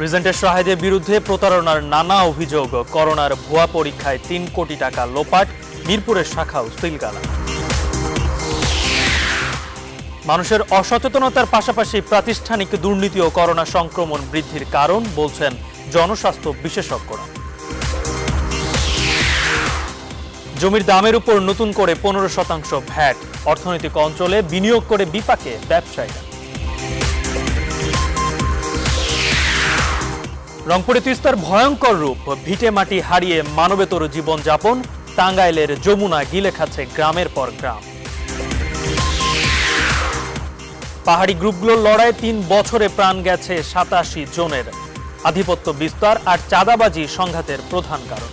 রিজেন্টের শাহেদের বিরুদ্ধে প্রতারণার নানা অভিযোগ, করোনার ভুয়া পরীক্ষায় ৩ কোটি টাকা লোপাট, মিরপুরের শাখাও সিলগালা। মানুষের অসচেতনতার পাশাপাশি প্রাতিষ্ঠানিক দুর্নীতি ও করোনা সংক্রমণ বৃদ্ধির কারণ বলছেন জনস্বাস্থ্য বিশেষজ্ঞরা। জমির দামের উপর নতুন করে 15% ভ্যাট, অর্থনৈতিক অঞ্চলে বিনিয়োগ করে বিপাকে ব্যবসায়ীরা। রংপুরে তিস্তার ভয়ঙ্কর রূপ, ভিটে মাটি হারিয়ে মানবেতর জীবনযাপন, টাঙ্গাইলের যমুনা গিলে খাচ্ছে গ্রামের পর গ্রাম। পাহাড়ি গ্রুপগুলোর লড়াই 3 বছরে প্রাণ গেছে 87 জনের, আধিপত্য বিস্তার আর চাঁদাবাজি সংঘাতের প্রধান কারণ।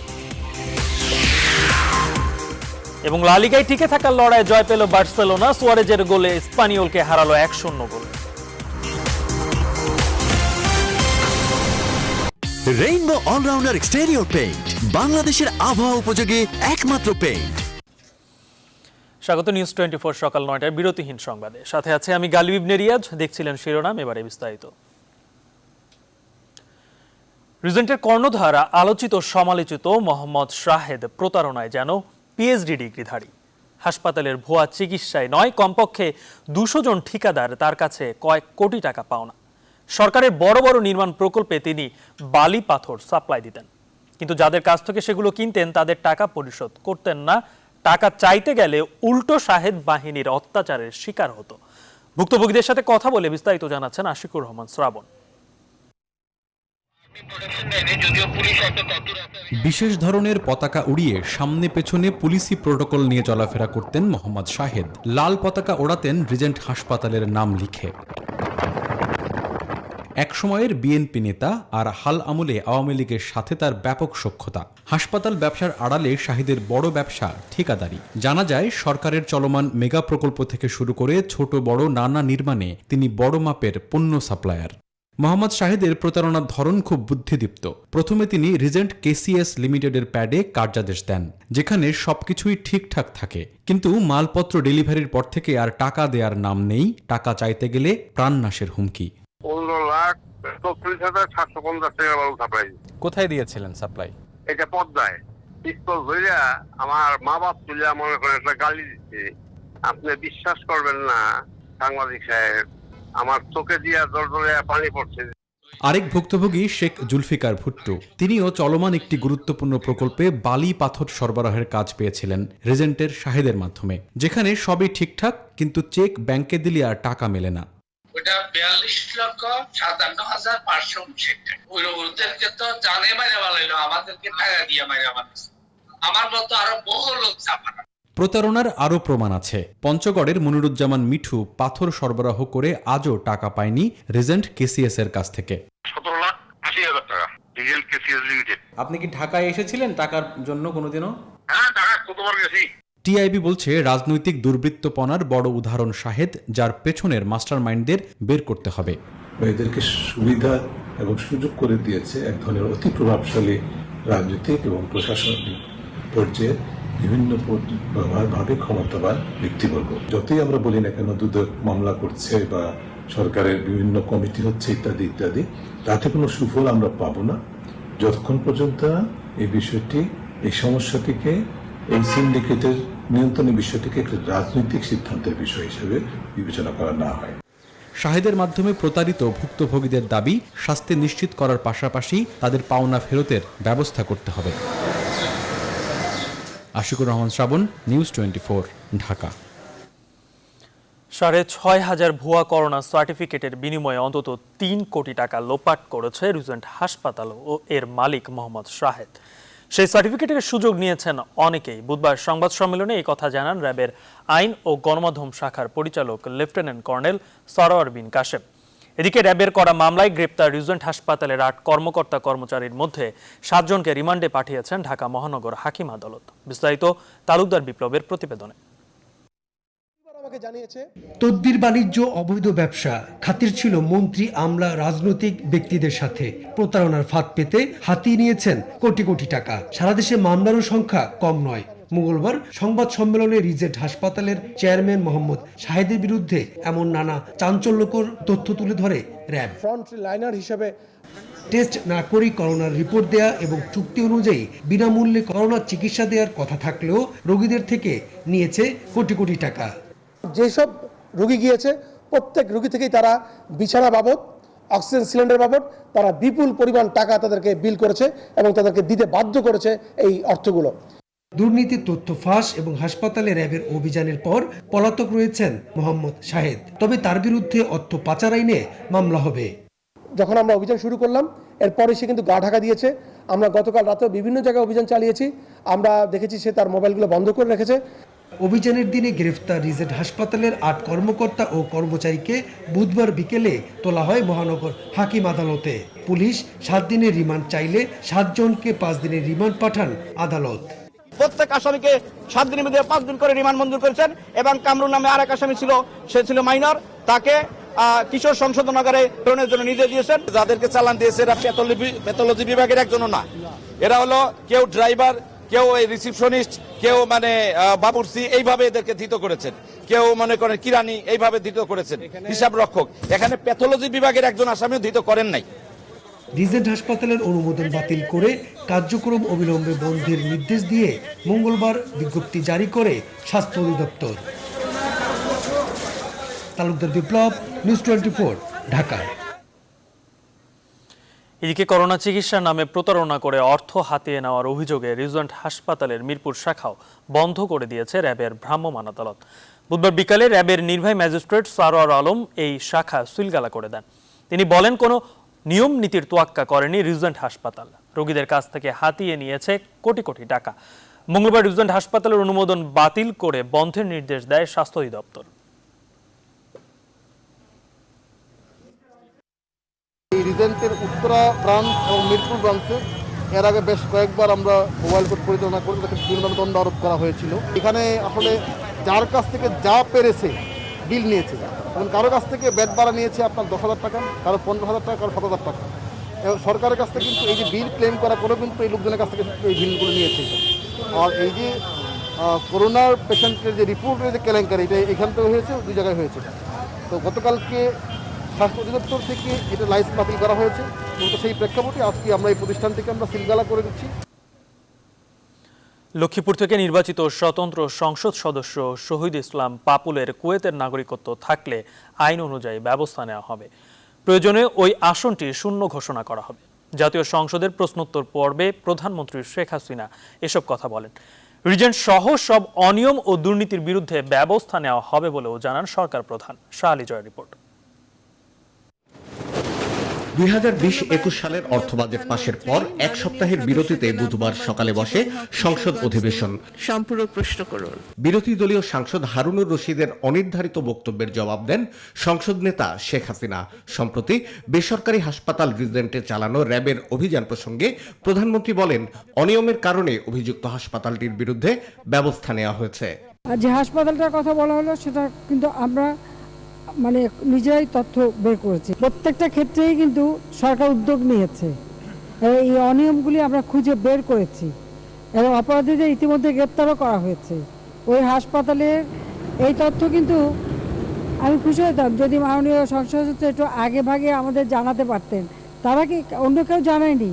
এবং লা লিগায় টিকে থাকার লড়াই জয় পেল বার্সেলোনা, সুয়ারেজের গোলে স্পানিওলকে হারালো 1-0 গোলে। রেইনবো অলরাউন্ডার এক্সটেরিয়র পেইন্ট, বাংলাদেশের আবহাওয়া উপযোগী একমাত্র পেইন্ট। স্বাগত নিউজ 24 সকাল 9টায় বিরতিহীন সংবাদে, সাথে আছে আমি গালিব ইবনে রিয়াজ। দেখছিলেন শিরোনাম, এবারে বিস্তারিত। রিজেন্টের কর্ণধার আলোচিত সমালোচিত মোহাম্মদ শাহেদ প্রতারণায় যেন পিএইচডি ডিগ্রিধারী। হাসপাতালের ভুয়া চিকিৎসায় নয়, কমপক্ষে 200 জন ঠিকাদার তার কাছে কয়েক কোটি টাকা পাওনা। সরকারের বড় বড় নির্মাণ প্রকল্পে তিনি বালি পাথর সাপ্লাই দিতেন, কিন্তু যাদের কাছ থেকে সেগুলো কিনতেন তাদের টাকা পরিশোধ করতেন না। টাকা চাইতে গেলে উল্টো শাহেদ বাহিনীর অত্যাচারের শিকার হতো। ভুক্তভোগীদের সাথে কথা বলে বিস্তারিত জানাচ্ছেন আশিকুর রহমান শ্রাবণ। বিশেষ ধরনের পতাকা উড়িয়ে সামনে পেছনে পুলিশি প্রোটোকল নিয়ে চলাফেরা করতেন মোহাম্মদ শাহেদ। লাল পতাকা ওড়াতেন রিজেন্ট হাসপাতালের নাম লিখে। একসময়ের বিএনপি নেতা আর হাল আমলে আওয়ামী লীগের সাথে তার ব্যাপক সখ্যতা। হাসপাতাল ব্যবসার আড়ালে শাহিদের বড় ব্যবসা ঠিকাদারি। জানা যায় সরকারের চলমান মেগা প্রকল্প থেকে শুরু করে ছোট বড় নানা নির্মাণে তিনি বড় মাপের পণ্য সাপ্লায়ার। মোহাম্মদ শাহেদের প্রতারণার ধরন খুব বুদ্ধিদীপ্ত। প্রথমে তিনি রিজেন্ট কেসিএস লিমিটেডের প্যাডে কার্যাদেশ দেন, যেখানে সবকিছুই ঠিকঠাক থাকে, কিন্তু মালপত্র ডেলিভারির পর থেকে আর টাকা দেওয়ার নাম নেই। টাকা চাইতে গেলে প্রাণনাশের হুমকি। 15,34,750 টাকা বাবু সাপ্লাই। কোথায় দিয়েছিলেন সাপ্লাই? এটা পদ্মায় পিস্তল ধরিয়া আমার মা বাপ তুলিয়া মনে করেন একটা গালি দিচ্ছে। আপনি বিশ্বাস করবেন না সাংবাদিক সাহেব, আমার চোখে দিয়া জল পানি পড়ছে। আরেক ভুক্তভোগী শেখ জুলফিকার ভুট্টো, তিনিও চলমান একটি গুরুত্বপূর্ণ প্রকল্পে বালি পাথর সরবরাহের কাজ পেয়েছিলেন রিজেন্টের শাহেদের মাধ্যমে, যেখানে সবই ঠিকঠাক, কিন্তু চেক ব্যাংকে দিলে আর টাকা মেলে না। ওটা 42,57,559 টাকা। ওদেরকে তো জানে মাইরা বানাইলো, আমাদেরকে টাকা দিয়ে মাইরা বানাইছে। আমার মতো আরো বহু লোক চাপানা। প্রতারণার আরও প্রমাণ আছে। পঞ্চগড়ের মনিরুজ্জামান মিঠু পাথর সরবরাহ করে আজও টাকা পায়নি রিজেন্ট কেসিএস এর কাছ থেকে। 17,80,000 টাকা ডিজেল কেসিএস লিমিটেড। আপনি কি ঢাকায় এসেছিলেন টাকার জন্য কোনোদিনও? হ্যাঁ, টাকা কতবার গেছি। টিআইবি বলছে রাজনৈতিক দুর্বৃত্তপনার বড় উদাহরণ শাহেদ, যার পেছনের মাস্টারমাইন্ডদের বের করতে হবে। এদেরকে সুবিধা এবং সুযোগ করে দিয়েছে এক ধরনের অতি প্রভাবশালী রাজনৈতিক এবং প্রশাসনিক পর্যায়ে বিভিন্ন ভাবে ক্ষমতাবান ব্যক্তিবর্গ। যতই আমরা বলি না কেন দুদক মামলা করছে বা সরকারের বিভিন্ন কমিটি হচ্ছে ইত্যাদি ইত্যাদি, তাতে কোনো সুফল আমরা পাবো না যতক্ষণ পর্যন্ত এই বিষয়টি, এই সমস্যাটিকে, এই সিন্ডিকেটের নিয়ন্ত্রণের বিষয়টিকে একটি রাজনৈতিক সিদ্ধান্তের বিষয় হিসেবে বিবেচনা করা না হয়। শাহেদের মাধ্যমে প্রতারিত ভুক্তভোগীদের দাবি শাস্তি নিশ্চিত করার পাশাপাশি তাদের পাওনা ফেরতের ব্যবস্থা করতে হবে। আশিকুর রহমান শ্রাবণ, নিউজ 24, ঢাকা। 6,500 ভুয়া করোনা সার্টিফিকেটের বিনিময়ে অন্তত 3 কোটি টাকা লোপাট করেছে রিজেন্ট হাসপাতাল ও এর মালিক মোহাম্মদ শাহেদ। সেই সার্টিফিকেটের সুযোগ নিয়েছেন অনেকেই। বুধবার সংবাদ সম্মেলনে এই কথা জানান র্যাবের আইন ও গণমাধ্যম শাখার পরিচালক লেফটেন্যান্ট কর্নেল সরোয়ার বিন কাশেম। এদিকে র্যাবের করা মামলায় গ্রেপ্তার রিজেন্ট হাসপাতালের 8 কর্মকর্তা কর্মচারীর মধ্যে 7 জনকে রিমান্ডে পাঠিয়েছেন ঢাকা মহানগর হাকিম আদালত। বিস্তারিত তালুকদার বিপ্লবের প্রতিবেদনে। তদ্বির বাণিজ্য, অবৈধ ব্যবসা খাতির ছিল মন্ত্রী, আমলা, রাজনৈতিক ব্যক্তিদের সাথে। প্রতারণার ফাঁদ পেতে হাতিয়ে নিয়েছেন কোটি কোটি টাকা। সারা দেশে মামলার সংখ্যা কম নয়। মঙ্গলবার সংবাদ সম্মেলনে রিজেন্ট হাসপাতালের চেয়ারম্যান মোহাম্মদ শাহেদের বিরুদ্ধে এমন নানা চাঞ্চল্যকর তথ্য তুলে ধরে র্যাব। ফ্রন্ট লাইনার হিসেবে টেস্ট না করেই করোনার রিপোর্ট দেয়া এবং চুক্তি অনুযায়ী বিনামূল্যে করোনার চিকিৎসা দেওয়ার কথা থাকলেও রোগীদের থেকে নিয়েছে কোটি কোটি টাকা। যেসব রোগী গিয়েছে প্রত্যেক রোগী থেকেই তারা বিছানা বাবদ, অক্সিজেন সিলিন্ডার বাবদ তারা বিপুল পরিমাণ টাকা তাদেরকে বিল করেছে এবং তাদেরকে দিতে বাধ্য করেছে এই অর্থগুলো। দুর্নীতির তথ্য ফাঁস এবং হাসপাতালে র্যাবের অভিযানের পর পলাতক রয়েছেন মোহাম্মদ শাহেদ। তবে তার বিরুদ্ধে অর্থ পাচার আইনে মামলা হবে। যখন আমরা অভিযান শুরু করলাম এরপরে সে কিন্তু গা ঢাকা দিয়েছে। আমরা গতকাল রাতেও বিভিন্ন জায়গায় অভিযান চালিয়েছি, আমরা দেখেছি সে তার মোবাইলগুলো বন্ধ করে রেখেছে। অভিযানের দিনে গ্রেফতার রিজেন্ট হাসপাতালের 8 কর্মকর্তা ও কর্মচারীকে বুধবার বিকেলে তোলা হয় মহানগর হাকিম আদালতে। পুলিশ 7 দিনের রিমান্ড চাইলে 7 জনকে 5 দিনের রিমান্ড পাঠান আদালত। প্রত্যেক আসামিকে 7 দিনের মধ্যে 5 দিন করে রিমান্ড মঞ্জুর করেছেন এবং কামরুল নামে আরেক আসামি ছিল, সে ছিল মাইনর, তাকে কিশোর সংশোধনাগারে প্রেরণের জন্য নির্দেশ দিয়েছেন। যাদেরকে চালান দিয়েছে এরা প্যাথোলজি বিভাগের একজনও না, এরা হলো কেউ ড্রাইভার, কেউ রিসিপশনিস্ট, কেউ বাবুর্চি, এইভাবে এদেরকে ধৃত করেছেন, কেউ মনে করেন কিরানি, এইভাবে ধৃত করেছেন, হিসাব রক্ষক। এখানে প্যাথোলজি বিভাগের একজন আসামিও ধৃত করেন নাই। রিজেন্ট হাসপাতালের অনুমোদন বাতিল করে কার্যক্রম অবিলম্বে বন্ধের নির্দেশ দিয়ে মঙ্গলবার বিজ্ঞপ্তি জারি করে স্বাস্থ্য অধিদপ্তর। তালুকদার বিপ্লব, নিউজ 24, ঢাকা। এদিকে করোনা চিকিৎসার নামে প্রতারণা করে অর্থ হাতিয়ে নেওয়ার অভিযোগে রিজেন্ট হাসপাতালের মিরপুর শাখাও বন্ধ করে দিয়েছে র্যাবের ভ্রাম্যমাণ আদালত। বুধবার বিকালে র্যাবের নির্বাহী ম্যাজিস্ট্রেট সারোয়ার আলম এই শাখা সিলগালা করে দেন। তিনি বলেন, কোনো নিয়ম নীতির তোয়াক্কা করেনি রিজেন্ট হাসপাতাল, রোগীদের কাছ থেকে হাতিয়ে নিয়েছে কোটি কোটি টাকা। মঙ্গলবার রিজেন্ট হাসপাতালের অনুমোদন বাতিল করে বন্ধের নির্দেশ দেয় স্বাস্থ্য অধিদপ্তর। রিজেন্টের উত্তরা ব্রাঞ্চ এবং মিরপুর ব্রাঞ্চে এর আগে বেশ কয়েকবার আমরা মোবাইল কোর্ট পরিচালনা করে তাকে বিভিন্ন দণ্ড আরোপ করা হয়েছিল। এখানে আসলে যার কাছ থেকে যা পেরেছে বিল নিয়েছে, এবং কারো কাছ থেকে বেড ভাড়া নিয়েছে আপনার 10,000 টাকা, কারো 15,000 টাকা, কারো 7,000 টাকা। এবং সরকারের কাছ থেকে কিন্তু এই যে বিল ক্লেম করা করেও কিন্তু এই লোকজনের কাছ থেকে এই বিলগুলো নিয়েছে। আর এই যে করোনার পেশেন্টের যে রিপোর্টের যে কেলেঙ্কারি, এটা এখান থেকে হয়েছে, 2 জায়গায় হয়েছে। তো গতকালকে স্বাস্থ্য অধিদপ্তর থেকে এটা লাইসেন্স বাতিল করা হয়েছে, কিন্তু সেই প্রেক্ষাপটে আজকে আমরা এই প্রতিষ্ঠান থেকে আমরা সিলগালা করে দিচ্ছি। লক্ষ্মীপুর থেকে নির্বাচিত স্বতন্ত্র সংসদ সদস্য শহীদ ইসলাম পাপুলের কুয়েতের নাগরিকত্ব থাকলে আইন অনুযায়ী ব্যবস্থা নেওয়া হবে। প্রয়োজনে ওই আসনটি শূন্য ঘোষণা করা হবে। জাতীয় সংসদের প্রশ্নোত্তর পর্বে প্রধানমন্ত্রী শেখ হাসিনা এসব কথা বলেন। রিজেন্ট সহ সব অনিয়ম ও দুর্নীতির বিরুদ্ধে ব্যবস্থা নেওয়া হবে বলেও জানান সরকার প্রধান। শাহ আলী জয়ের রিপোর্ট। 2020-21 সালের অর্থ বাজেট পাশের পর 1 সপ্তাহের বিরতিতে বুধবার সকালে বসে সংসদ অধিবেশন। সম্পূরক প্রশ্ন করুন। বিরোধী দলীয় সাংসদ হারুনুর রশিদের অনির্ধারিত বক্তব্যের জবাব দেন সংসদ নেতা শেখ হাসিনা। সম্প্রতি বেসরকারি হাসপাতাল রিজেন্টে চালানো র্যাবের অভিযান প্রসঙ্গে প্রধানমন্ত্রী বলেন, অনিয়মের কারণে অভিযুক্ত হাসপাতালটির বিরুদ্ধে ব্যবস্থা নেওয়া হয়েছে। যে হাসপাতালটার কথা বলা হলো সেটা কিন্তু আমরা নিজেরাই তথ্য বের করেছি। প্রত্যেকটা ক্ষেত্রেই কিন্তু সরকার উদ্যোগ নিয়েছে, এই অনিয়মগুলি আমরা খুঁজে বের করেছি এবং অপরাধীদের ইতিমধ্যে গ্রেপ্তারও করা হয়েছে। ওই হাসপাতালের এই তথ্য কিন্তু আমি খুশি হতাম যদি মাননীয় সংসদ সদস্য একটু আগে ভাগে আমাদের জানাতে পারতেন। তারা কি অন্য কেউ জানায়নি,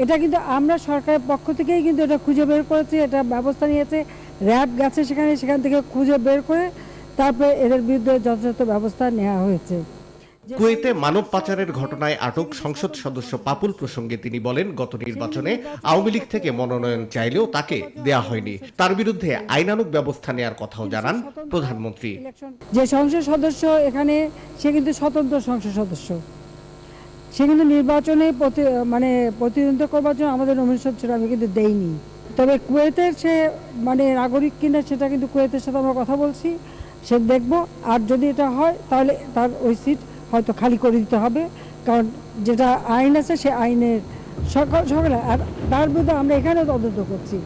এটা কিন্তু আমরা সরকারের পক্ষ থেকেই কিন্তু এটা খুঁজে বের করেছি, এটা ব্যবস্থা নিয়েছে। র্যাব গেছে সেখান থেকে খুঁজে বের করে তারপরে এদের বিরুদ্ধে যথাযথ ব্যবস্থা নেওয়া হয়েছে। কুয়েতে মানব পাচারের ঘটনায় আটক সংসদ সদস্য পাপুল প্রসঙ্গে তিনি বলেন, গত নির্বাচনে আওয়ামী লীগ থেকে মনোনয়ন চাইলেও তাকে দেয়া হয়নি। তার বিরুদ্ধে আইনানুগ ব্যবস্থা নেওয়ার কথাও জানান প্রধানমন্ত্রী। যে সংসদ সদস্য এখানে, সে কিন্তু স্বতন্ত্র সংসদ সদস্য, সে কিন্তু নির্বাচনে প্রতিদ্বন্দ্বিতা করবার জন্য আমাদের নমিনেশন ছিল, আমি কিন্তু দেইনি। তবে কুয়েতের সে নাগরিক কিনা সেটা কিন্তু কুয়েতের সাথে আমরা কথা বলছি, সে দেখব। আর যদি এটা হয় তাহলে তার ওই সিট হয়তো খালি করে দিতে হবে, কারণ যেটা আইন আছে সে আইনের সকলে, আর তার বিরুদ্ধে আমরা এখানেও তদন্ত করছি।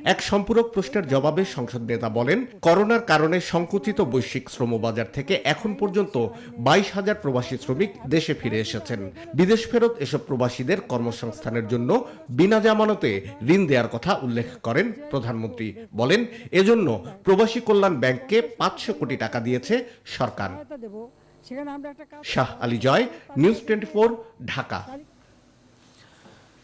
এক সম্পূরক প্রশ্নের জবাবে সংসদ নেতা বলেন, করোনার কারণে সংকুচিত বৈশ্বিক শ্রমবাজার থেকে এখন পর্যন্ত 22,000 প্রবাসী শ্রমিক দেশে ফিরে এসেছেন। বিদেশ ফেরত এসব প্রবাসীদের কর্মসংস্থানের জন্য বিনা জামানতে ঋণ দেওয়ার কথা উল্লেখ করেন প্রধানমন্ত্রী। বলেন, এজন্য প্রবাসী কল্যাণ ব্যাংককে 500 কোটি টাকা দিয়েছে সরকার। শাহ আলী জয়, নিউজ 24, ঢাকা।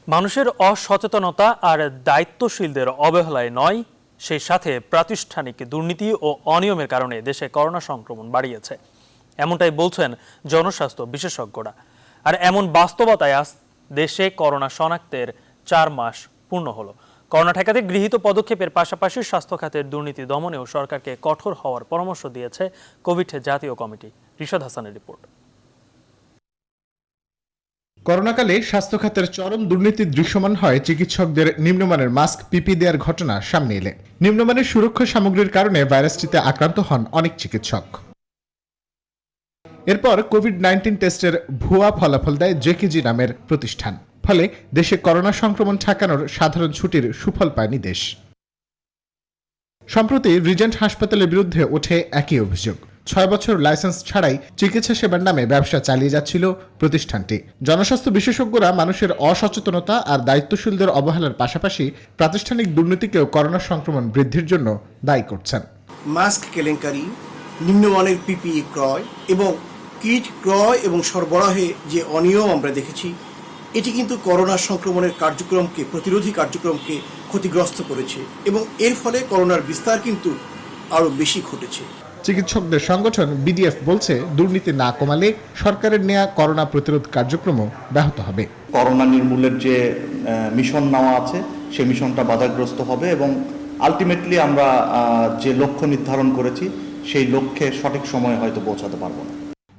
মানুষের অসচেতনতা আর দায়িত্বশীলদের অবহেলায় নয়, সেই সাথে প্রাতিষ্ঠানিক দুর্নীতি ও অনিয়মের কারণে দেশে করোনা সংক্রমণ বাড়িয়েছে, এমনটাই বলছেন জনস্বাস্থ্য বিশেষজ্ঞরা। আর এমন বাস্তবতায় আজ দেশে করোনা শনাক্তের 4 মাস পূর্ণ হলো। করোনা ঠেকাতে গৃহীত পদক্ষেপের পাশাপাশি স্বাস্থ্য খাতের দুর্নীতি দমনেও সরকারকে কঠোর হওয়ার পরামর্শ দিয়েছে কোভিড জাতীয় কমিটি। রিশাদ হাসানের রিপোর্ট। করোনাকালে স্বাস্থ্য খাতের চরম দুর্নীতি দৃশ্যমান হয় চিকিৎসকদের নিম্নমানের মাস্ক, পিপি দেওয়ার ঘটনা সামনে এলে। নিম্নমানের সুরক্ষা সামগ্রীর কারণে ভাইরাসটিতে আক্রান্ত হন অনেক চিকিৎসক। এরপর কোভিড-19 টেস্টের ভুয়া ফলাফল দেয় জেকেজি নামের প্রতিষ্ঠান। ফলে দেশে করোনা সংক্রমণ ঠেকানোর সাধারণ ছুটির সুফল পায়নি দেশ। সম্প্রতি রিজেন্ট হাসপাতালের বিরুদ্ধে ওঠে একই অভিযোগ। 6 বছর লাইসেন্স ছাড়াই চিকিৎসা সেবার নামে ব্যবসা চালিয়ে যাচ্ছিল প্রতিষ্ঠানটি। জনস্বাস্থ্য বিশেষজ্ঞরা মানুষের অসচেতনতা আর দায়িত্বশীলদের অবহেলার পাশাপাশি প্রাতিষ্ঠানিক দুর্নীতিকেও করোনা সংক্রমণ বৃদ্ধির জন্য দায়ী করছেন। মাস্ক কেলেঙ্কারি, নিম্নমানের পিপিই ক্রয় এবং কিট ক্রয় এবং সরবরাহে যে অনিয়ম আমরা দেখেছি, এটি কিন্তু করোনা সংক্রমণের কার্যক্রমকে, প্রতিরোধী কার্যক্রমকে ক্ষতিগ্রস্ত করেছে এবং এর ফলে করোনার বিস্তার কিন্তু আরও বেশি ঘটেছে। চিকিৎসকদের সংগঠন বিডিএফ বলছে, দুর্নীতি না কমালে সরকারের নেয়া করোনা প্রতিরোধ কার্যক্রমও ব্যাহত হবে। করোনা নির্মূলের যে মিশন নেওয়া আছে সেই মিশনটা বাধাগ্রস্ত হবে এবং আলটিমেটলি আমরা যে লক্ষ্য নির্ধারণ করেছি সেই লক্ষ্যে সঠিক সময়ে হয়তো পৌঁছাতে পারবো না।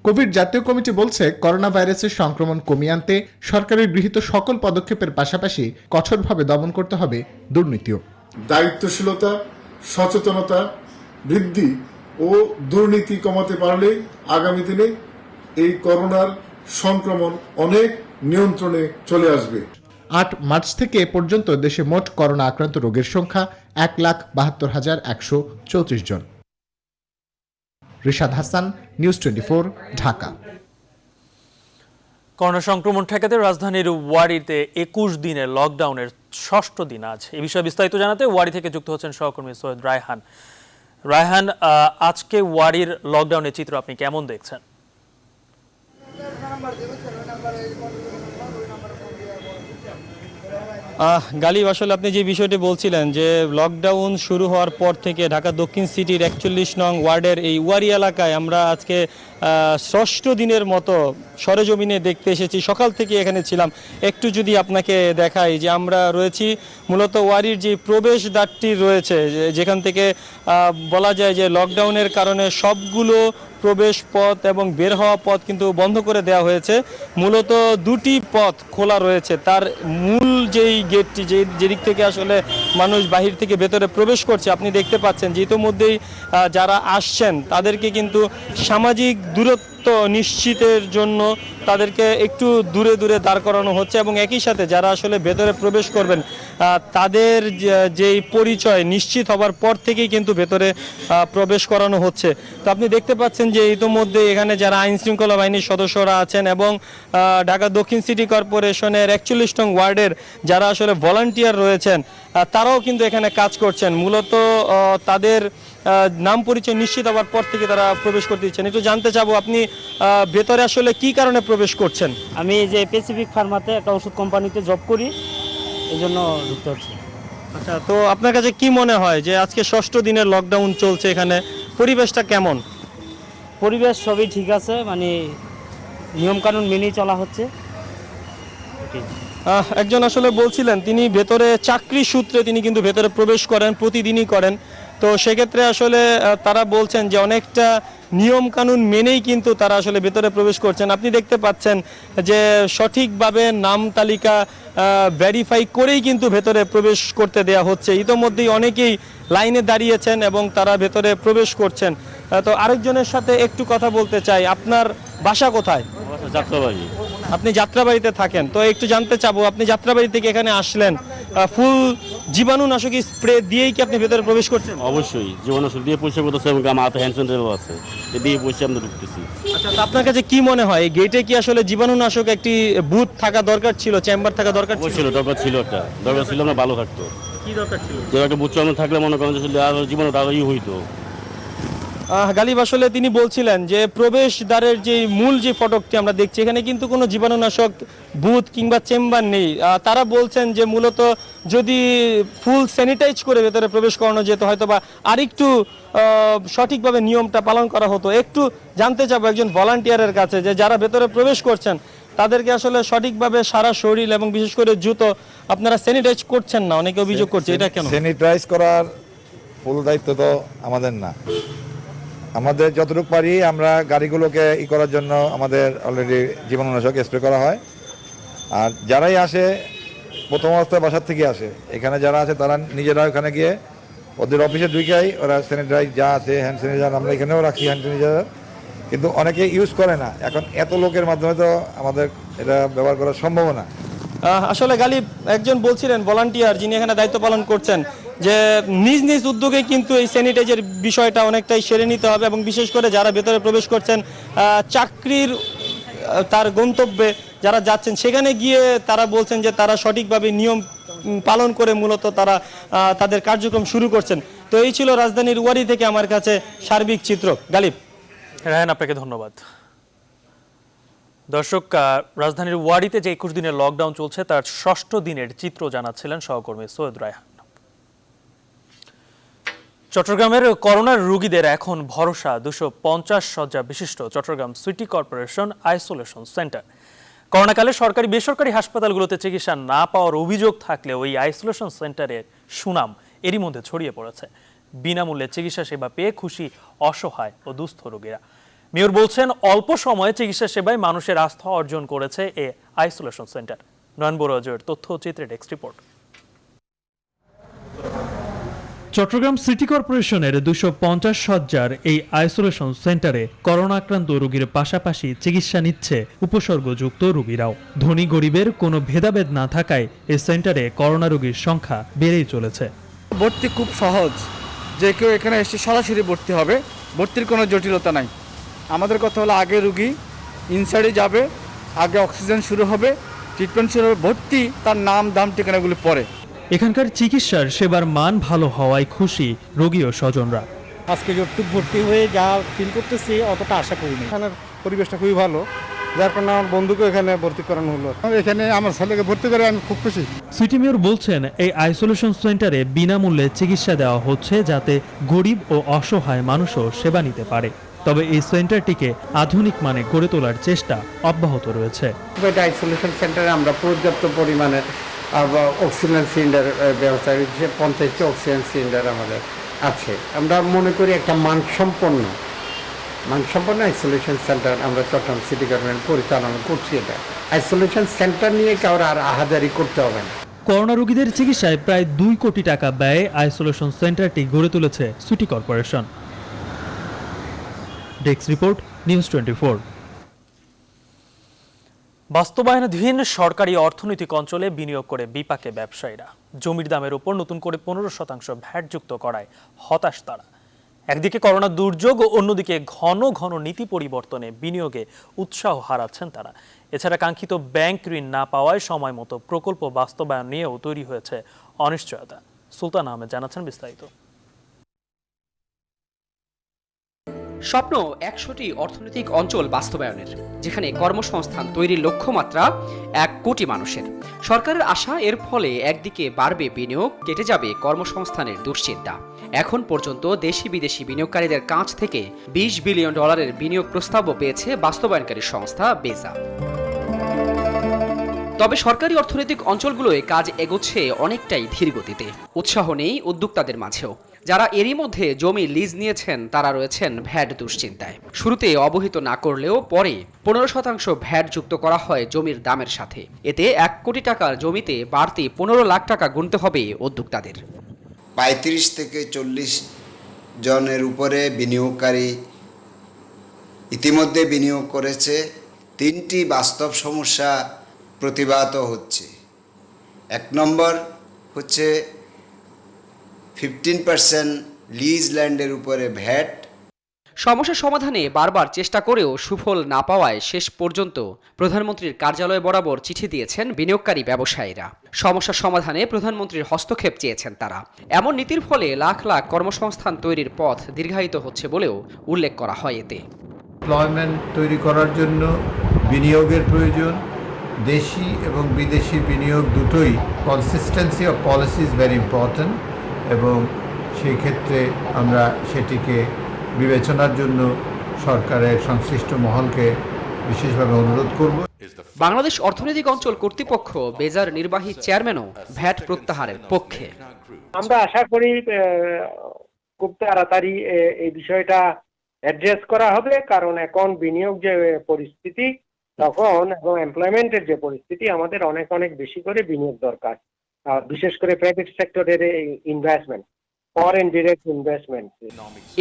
কোভিড জাতীয় কমিটি বলছে, করোনা ভাইরাসের সংক্রমণ কমিয়ে আনতে সরকারের গৃহীত সকল পদক্ষেপের পাশাপাশি কঠোরভাবে দমন করতে হবে দুর্নীতিও। দায়িত্বশীলতা, সচেতনতা বৃদ্ধি ও দুর্নীতি কমাতে পারলে আগামী দিনে এই করোনার সংক্রমণ অনেক নিয়ন্ত্রণে চলে আসবে। 8 মার্চ থেকে এ পর্যন্ত দেশে মোট করোনা আক্রান্ত রোগীর সংখ্যা 1,72,134 জন। রিশাদ হাসান, নিউজ 24, ঢাকা। করোনা সংক্রমণ ঠেকাতে রাজধানীর ওয়ারীতে 21 দিনের লকডাউনের 6ষ্ঠ দিন আজ। এই বিষয়ে বিস্তারিত জানাতে ওয়ারী থেকে যুক্ত হচ্ছেন সহকর্মী সৈয়দ রায়হান। রায়হান, আজকে ওয়ারীর লকডাউনের চিত্র আপনি কেমন দেখছেন? গালিব, আসলে আপনি যে বিষয়টি বলছিলেন যে লকডাউন শুরু হওয়ার পর থেকে ঢাকা দক্ষিণ সিটির 41 নং ওয়ার্ডের এই ওয়ারী এলাকায় আমরা আজকে 6ষ্ঠ দিনের মতো সরেজমিনে দেখতে এসেছি। সকাল থেকে এখানে ছিলাম। একটু যদি আপনাকে দেখাই যে আমরা রয়েছি মূলত ওয়ারীর যে প্রবেশদ্বারটি রয়েছে, যেখান থেকে বলা যায় যে লকডাউনের কারণে সবগুলো প্রবেশ পথ এবং বের হওয়া পথ কিন্তু বন্ধ করে দেওয়া হয়েছে। মূলত 2টি পথ খোলা রয়েছে। তার মূল যেই গেটটি, যেদিক থেকে আসলে মানুষ বাহির থেকে ভেতরে প্রবেশ করছে, আপনি দেখতে পাচ্ছেন যে ইতোমধ্যেই যারা আসছেন তাদেরকে কিন্তু সামাজিক দূরত্ব নিশ্চিতের জন্য তাদেরকে একটু দূরে দূরে দাঁড় করানো হচ্ছে এবং একই সাথে যারা আসলে ভেতরে প্রবেশ করবেন তাদের যেই পরিচয় নিশ্চিত হবার পর থেকেই কিন্তু ভেতরে প্রবেশ করানো হচ্ছে। তো আপনি দেখতে পাচ্ছেন যে ইতোমধ্যে এখানে যারা আইন শৃঙ্খলা বাহিনীর সদস্যরা আছেন এবং ঢাকা দক্ষিণ সিটি কর্পোরেশনের 41 নং ওয়ার্ডের যারা আসলে ভলান্টিয়ার রয়েছেন তারাও কিন্তু এখানে কাজ করছেন। মূলত তাদের নাম পরিচয় নিশ্চিত হওয়ার পর থেকে তারা প্রবেশ করতে দিচ্ছেন। একটু জানতে চাবো, আপনি ভেতরে আসলে কি কারণে প্রবেশ করছেন? আমি যে প্যাসিফিক ফার্মাতে একটা ওষুধ কোম্পানিতে জব করি, এই জন্য ঢুকতে হচ্ছে। আচ্ছা, তো আপনার কাছে কি মনে হয় যে আজকে 6ষ্ঠ দিনের লকডাউন চলছে, এখানে পরিবেশটা কেমন? পরিবেশ সবই ঠিক আছে, মানে নিয়মকানুন মেনেই চলা হচ্ছে। একজন আসলে বলছিলেন তিনি ভেতরে চাকরি সূত্রে তিনি কিন্তু ভেতরে প্রবেশ করেন, প্রতিদিনই করেন। তো সেক্ষেত্রে আসলে তারা বলছেন যে অনেকটা নিয়ম কানুন মেনেই কিন্তু তারা আসলে ভেতরে প্রবেশ করছেন। আপনি দেখতে পাচ্ছেন যে সঠিকভাবে নাম তালিকা ভেরিফাই করেই কিন্তু ভেতরে প্রবেশ করতে দেয়া হচ্ছে। ইতোমধ্যেই অনেকেই লাইনে দাঁড়িয়েছেন এবং তারা ভেতরে প্রবেশ করছেন। তো আরেকজনের সাথে একটু কথা বলতে চাই। আপনার বাসা কোথায়? যাত্রাবাড়ি। আপনি যাত্রাবাড়িতে থাকেন। তো একটু জানতে চাবো, আপনি যাত্রাবাড়ি থেকে এখানে আসলেন, ফুল জীবাণুনাশক স্প্রে দিয়েই কি আপনি ভেতরে প্রবেশ করছেন? অবশ্যই জীবাণুনাশক দিয়ে পরিষ্কার করতেছে এবং আমার হাতে হ্যান্ড স্যানিটাইজার আছে, এ দিয়ে পরিষ্কার আমরা ঢুকতেছি। আচ্ছা, তো আপনার কাছে কি মনে হয় গেটে কি আসলে জীবাণুনাশক একটি বুথ থাকা দরকার ছিল, চেম্বার থাকা দরকার ছিল? অবশ্যই দরকার ছিল, দরকার ছিল, আমরা ভালো থাকতো। কি দরকার ছিল? যে একটা বুথ চালানো থাকলে মনে করেন যে আরো জীবাণুটা আরো হইতো। গালিব আসলে তিনি বলছিলেন যে প্রবেশদ্বারের যে মূল যে ফটকটি আমরা দেখছি এখানে কিন্তু কোনো জীবাণুনাশক বুথ কিংবা চেম্বার নেই। তারা বলছেন যে মূলত যদি ফুল স্যানিটাইজ করে ভেতরে প্রবেশ করানো যেত হয়তো বা আরেকটু সঠিকভাবে নিয়মটা পালন করা হতো। একটু জানতে চাবো একজন ভলান্টিয়ারের কাছে যে যারা ভেতরে প্রবেশ করছেন তাদেরকে আসলে সঠিকভাবে সারা শরীর এবং বিশেষ করে জুতো আপনারা স্যানিটাইজ করছেন না, অনেকে অভিযোগ করছে, এটা কেন? স্যানিটাইজ করার ফুল দায়িত্ব তো আমাদের না, আমাদের যতটুকু পারি আমরা গাড়িগুলোকে করার জন্য আমাদের অলরেডি জীবাণুনাশক স্প্রে করা হয়। আর যারাই আসে প্রথম অবস্থায় বাসার থেকে আসে, এখানে যারা আছে তারা নিজেরা ওখানে গিয়ে ওদের অফিসে ঢুকেই ওরা স্যানিটাইজ যা আছে হ্যান্ড স্যানিটাইজার আমরা এখানেও রাখি হ্যান্ড স্যানিটাইজার, কিন্তু অনেকে ইউজ করে না। এখন এত লোকের মাধ্যমে তো আমাদের এটা ব্যবহার করা সম্ভব না। আসলে গালিব একজন বলছিলেন ভলান্টিয়ার যিনি এখানে দায়িত্ব পালন করছেন যে নিজ নিজ উদ্যোগে কিন্তু এই স্যানিটাইজের বিষয়টা অনেকটাই সেরে নিতে হবে এবং বিশেষ করে যারা ভেতরে প্রবেশ করছেন চাকরির তার গন্তব্যে যারা যাচ্ছেন সেখানে গিয়ে তারা বলছেন যে তারা সঠিকভাবে নিয়ম পালন করে মূলত তারা তাদের কার্যক্রম শুরু করছেন। তো এই ছিল রাজধানীর ওয়ারি থেকে আমার কাছে সার্বিক চিত্র। গালিব। রায়হান, আপনাকে ধন্যবাদ। দর্শক, রাজধানীর ওয়ারিতে যে 21 দিনের লকডাউন চলছে তার 6ষ্ঠ দিনের চিত্র জানাচ্ছিলেন সহকর্মী সৈয়দ রায়হান। চট্টগ্রামের করোনার রোগীদের এখন ভরসা 250 শয্যা বিশিষ্ট Chittagong city corporation isolation centre. করোনাকালে সরকারি বেসরকারি হাসপাতালগুলোতে চিকিৎসা না পাওয়ার অভিযোগ থাকলেও এই আইসোলেশন সেন্টারের সুনাম এরই মধ্যে ছড়িয়ে পড়েছে। বিনামূল্যে চিকিৎসা সেবা পেয়ে খুশি অসহায় ও দুস্থ রোগীরা। মেয়র বলছেন অল্প সময়ে চিকিৎসা সেবায় মানুষের আস্থা অর্জন করেছে এই আইসোলেশন সেন্টার। নয়ন বড়ুয়াজয়ের তথ্য চিত্রে ডেস্ক রিপোর্ট। চট্টগ্রাম সিটি কর্পোরেশনের 250 শয্যার এই আইসোলেশন সেন্টারে করোনা আক্রান্ত রোগীর পাশাপাশি চিকিৎসা নিচ্ছে উপসর্গযুক্ত রোগীরাও। ধনী গরিবের কোনো ভেদাভেদ না থাকায় এই সেন্টারে করোনা রোগীর সংখ্যা বেড়েই চলেছে। ভর্তি খুব সহজ, যে কেউ এখানে এসে সরাসরি ভর্তি হবে, ভর্তির কোনো জটিলতা নাই। আমাদের কথা হলো আগে রুগী ইনসাইডে যাবে, আগে অক্সিজেন শুরু হবে, ট্রিটমেন্ট শুরু হবে, ভর্তি তার নাম দাম ঠিকানাগুলি পরে। এখানকার চিকিৎসার সেবার মান ভালো হওয়ায় খুশি রোগী ও স্বজনরা। আজকে যতটুকু ভর্তি হয়ে যা ফিল করতেছি অতটা আশা করিনি। এখানের পরিবেশটা খুবই ভালো, যার কারণে আমার বন্ধুকে এখানে ভর্তি করানো হলো। এখানে আমার ছেলেকে ভর্তি করে আমি খুব খুশি। সিটি মেয়র বলছেন এই আইসোলেশন সেন্টারে বিনামূল্যে চিকিৎসা দেওয়া হচ্ছে যাতে গরিব ও অসহায় মানুষও সেবা নিতে পারে। তবে এই সেন্টারটিকে আধুনিক মানে গড়ে তোলার চেষ্টা অব্যাহত রয়েছে। আইসোলেশন সেন্টারে আমরা পর্যাপ্ত পরিমাণে অক্সিজেন সিলিন্ডার ব্যবস্থা রয়েছে, 50টি অক্সিজেন সিলিন্ডার আমাদের আছে। আমরা মনে করি একটা মানসম্পন্ন আইসোলেশন সেন্টার আমরা চট্টগ্রাম সিটি গভর্নমেন্ট পরিচালনা করছি। এটা আইসোলেশন সেন্টার নিয়ে কারো আর আহাজারি করতে হবে না। করোনা রোগীদের চিকিৎসায় প্রায় 2 কোটি টাকা ব্যয়ে আইসোলেশন সেন্টারটি গড়ে তুলেছে city corporation. Desk report, news 24। বাস্তবায়নাধীন সরকারি অর্থনৈতিক অঞ্চলে বিনিয়োগ করে বিপাকে ব্যবসায়ীরা। জমির দামের উপর নতুন করে 15% ভ্যাট যুক্ত করায় হতাশ তারা। একদিকে করোনা দুর্যোগ ও অন্যদিকে ঘন ঘন নীতি পরিবর্তনে বিনিয়োগে উৎসাহ হারাচ্ছেন তারা। এছাড়া কাঙ্ক্ষিত ব্যাংক ঋণ না পাওয়ায় সময় মতো প্রকল্প বাস্তবায়ন নিয়েও তৈরি হয়েছে অনিশ্চয়তা। সুলতান আহমেদ জানাচ্ছেন বিস্তারিত। স্বপ্ন 100টি অর্থনৈতিক অঞ্চল বাস্তবায়নের, যেখানে কর্মসংস্থান তৈরির লক্ষ্যমাত্রা 1 কোটি মানুষের। সরকারের আশা এর ফলে একদিকে বাড়বে বিনিয়োগ, কেটে যাবে কর্মসংস্থানের দুশ্চিন্তা। এখন পর্যন্ত দেশি বিদেশি বিনিয়োগকারীদের কাছ থেকে $20 বিলিয়ন বিনিয়োগ প্রস্তাবও পেয়েছে বাস্তবায়নকারী সংস্থা বেজা। তবে সরকারি অর্থনৈতিক অঞ্চলগুলোয় কাজ এগোচ্ছে অনেকটাই ধীর গতিতে। উৎসাহ নেই উদ্যোক্তাদের মাঝেও। যারা এরই মধ্যে জমি লিজ নিয়েছেন তারা রয়েছেন ভ্যাট দুশ্চিন্তায়। শুরুতে অবহিত না করলেও পরে 15% ভ্যাট যুক্ত করা হয় জমির দামের সাথে। এতে 1 কোটি টাকার জমিতে বাড়তি 15 লাখ টাকা গুনতে হবে উদ্যোক্তাদের। 35 থেকে 40 জনের উপরে বিনিয়োগকারী ইতিমধ্যে বিনিয়োগ করেছে। 3টি বাস্তব সমস্যা প্রতিবাহিত হচ্ছে। 1 নম্বর, হচ্ছে 15% লিজ ল্যান্ডের উপরে ভ্যাট। সমস্যা সমাধানে বারবার চেষ্টা করেও সুফল না পাওয়ায় শেষ পর্যন্ত প্রধানমন্ত্রীর কার্যালয় বরাবর চিঠি দিয়েছেন বিনিয়োগকারী ব্যবসায়ীরা। সমস্যা সমাধানে প্রধানমন্ত্রীর হস্তক্ষেপ চেয়েছেন তারা। এমন নীতির ফলে লাখ লাখ কর্মসংস্থান তৈরির পথ দীর্ঘায়িত হচ্ছে বলেও উল্লেখ করা হয় এতে। এমপ্লয়মেন্ট তৈরি করার জন্য বিনিয়োগের প্রয়োজন। দেশি এবং বিদেশি বিনিয়োগ দুটোই consistency of policy is very important এবং সেই ক্ষেত্রে আমরা সেটিকে বিবেচনার জন্য সরকারের সংশ্লিষ্ট মহলকে বিশেষভাবে অনুরোধ করব। বাংলাদেশ অর্থনৈতিক অঞ্চল কর্তৃপক্ষ বেজার নির্বাহী চেয়ারম্যানও ভ্যাট প্রত্যাহারের পক্ষে। আমরা আশা করি খুব তাড়াতাড়ি এই বিষয়টা অ্যাড্রেস করা হবে, কারণ এখন বিনিয়োগ যে পরিস্থিতি তখন এবং এমপ্লয়মেন্টের যে পরিস্থিতি, আমাদের অনেক অনেক বেশি করে বিনিয়োগ দরকার, বিশেষ করে প্রাইভেট সেক্টরের ইনভেস্টমেন্ট, ফরেন ডিরেক্ট ইনভেস্টমেন্ট।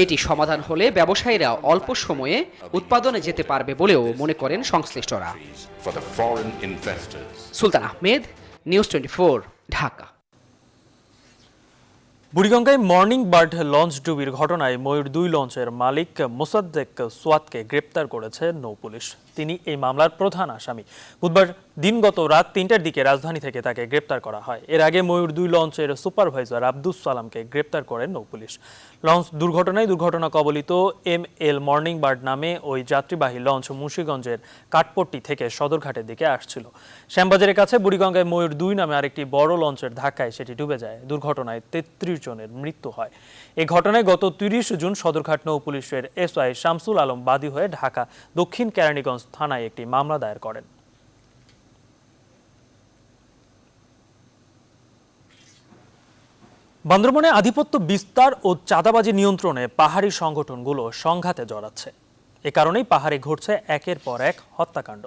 এটি সমাধান হলে ব্যবসায়ীরা অল্প সময়ে উৎপাদনে যেতে পারবে বলেও মনে করেন সংশ্লিষ্টরা। সুলতান আহমেদ, নিউজ 24, ঢাকা। বুড়িগঙ্গায় মর্নিং বার্ড লঞ্চ ডুবির ঘটনায় ময়ূর 2 লঞ্চের মালিক মোসাদ্দেক সোয়াদকে গ্রেপ্তার করেছে নৌ পুলিশ। তিনি এই মামলার প্রধান আসামি। বুধবার দিনগত রাত 3টার দিকে রাজধানী থেকে তাকে গ্রেপ্তার করা হয়। এর আগে ময়ূর 2 লঞ্চের সুপারভাইজার আব্দুস সালামকে গ্রেপ্তার করেন নৌ পুলিশ। লঞ্চ দুর্ঘটনা কবলিত ML মর্নিং বার্ড নামে ওই যাত্রীবাহী লঞ্চ মুন্সিগঞ্জের কাঠপট্টি থেকে সদরঘাটের দিকে আসছিল। শ্যামবাজারের কাছে বুড়িগঙ্গায় ময়ূর 2 নামে আরেকটি বড় লঞ্চের ধাক্কায় সেটি ডুবে যায়। দুর্ঘটনায় 33 জনের মৃত্যু হয়। এই ঘটনায় গত 30 জুন সদরঘাট নৌ পুলিশের SI শামসুল আলম বাদী হয়ে ঢাকা দক্ষিণ কেরানীগঞ্জ থানায় একটি মামলা দায়ের করেন। বান্দরবনে আধিপত্য বিস্তার ও চাঁদাবাজি নিয়ন্ত্রণে পাহাড়ি সংগঠনগুলো সংঘাতে জড়াচ্ছে। এ কারণেই পাহাড়ে ঘটছে একের পর এক হত্যাকাণ্ড।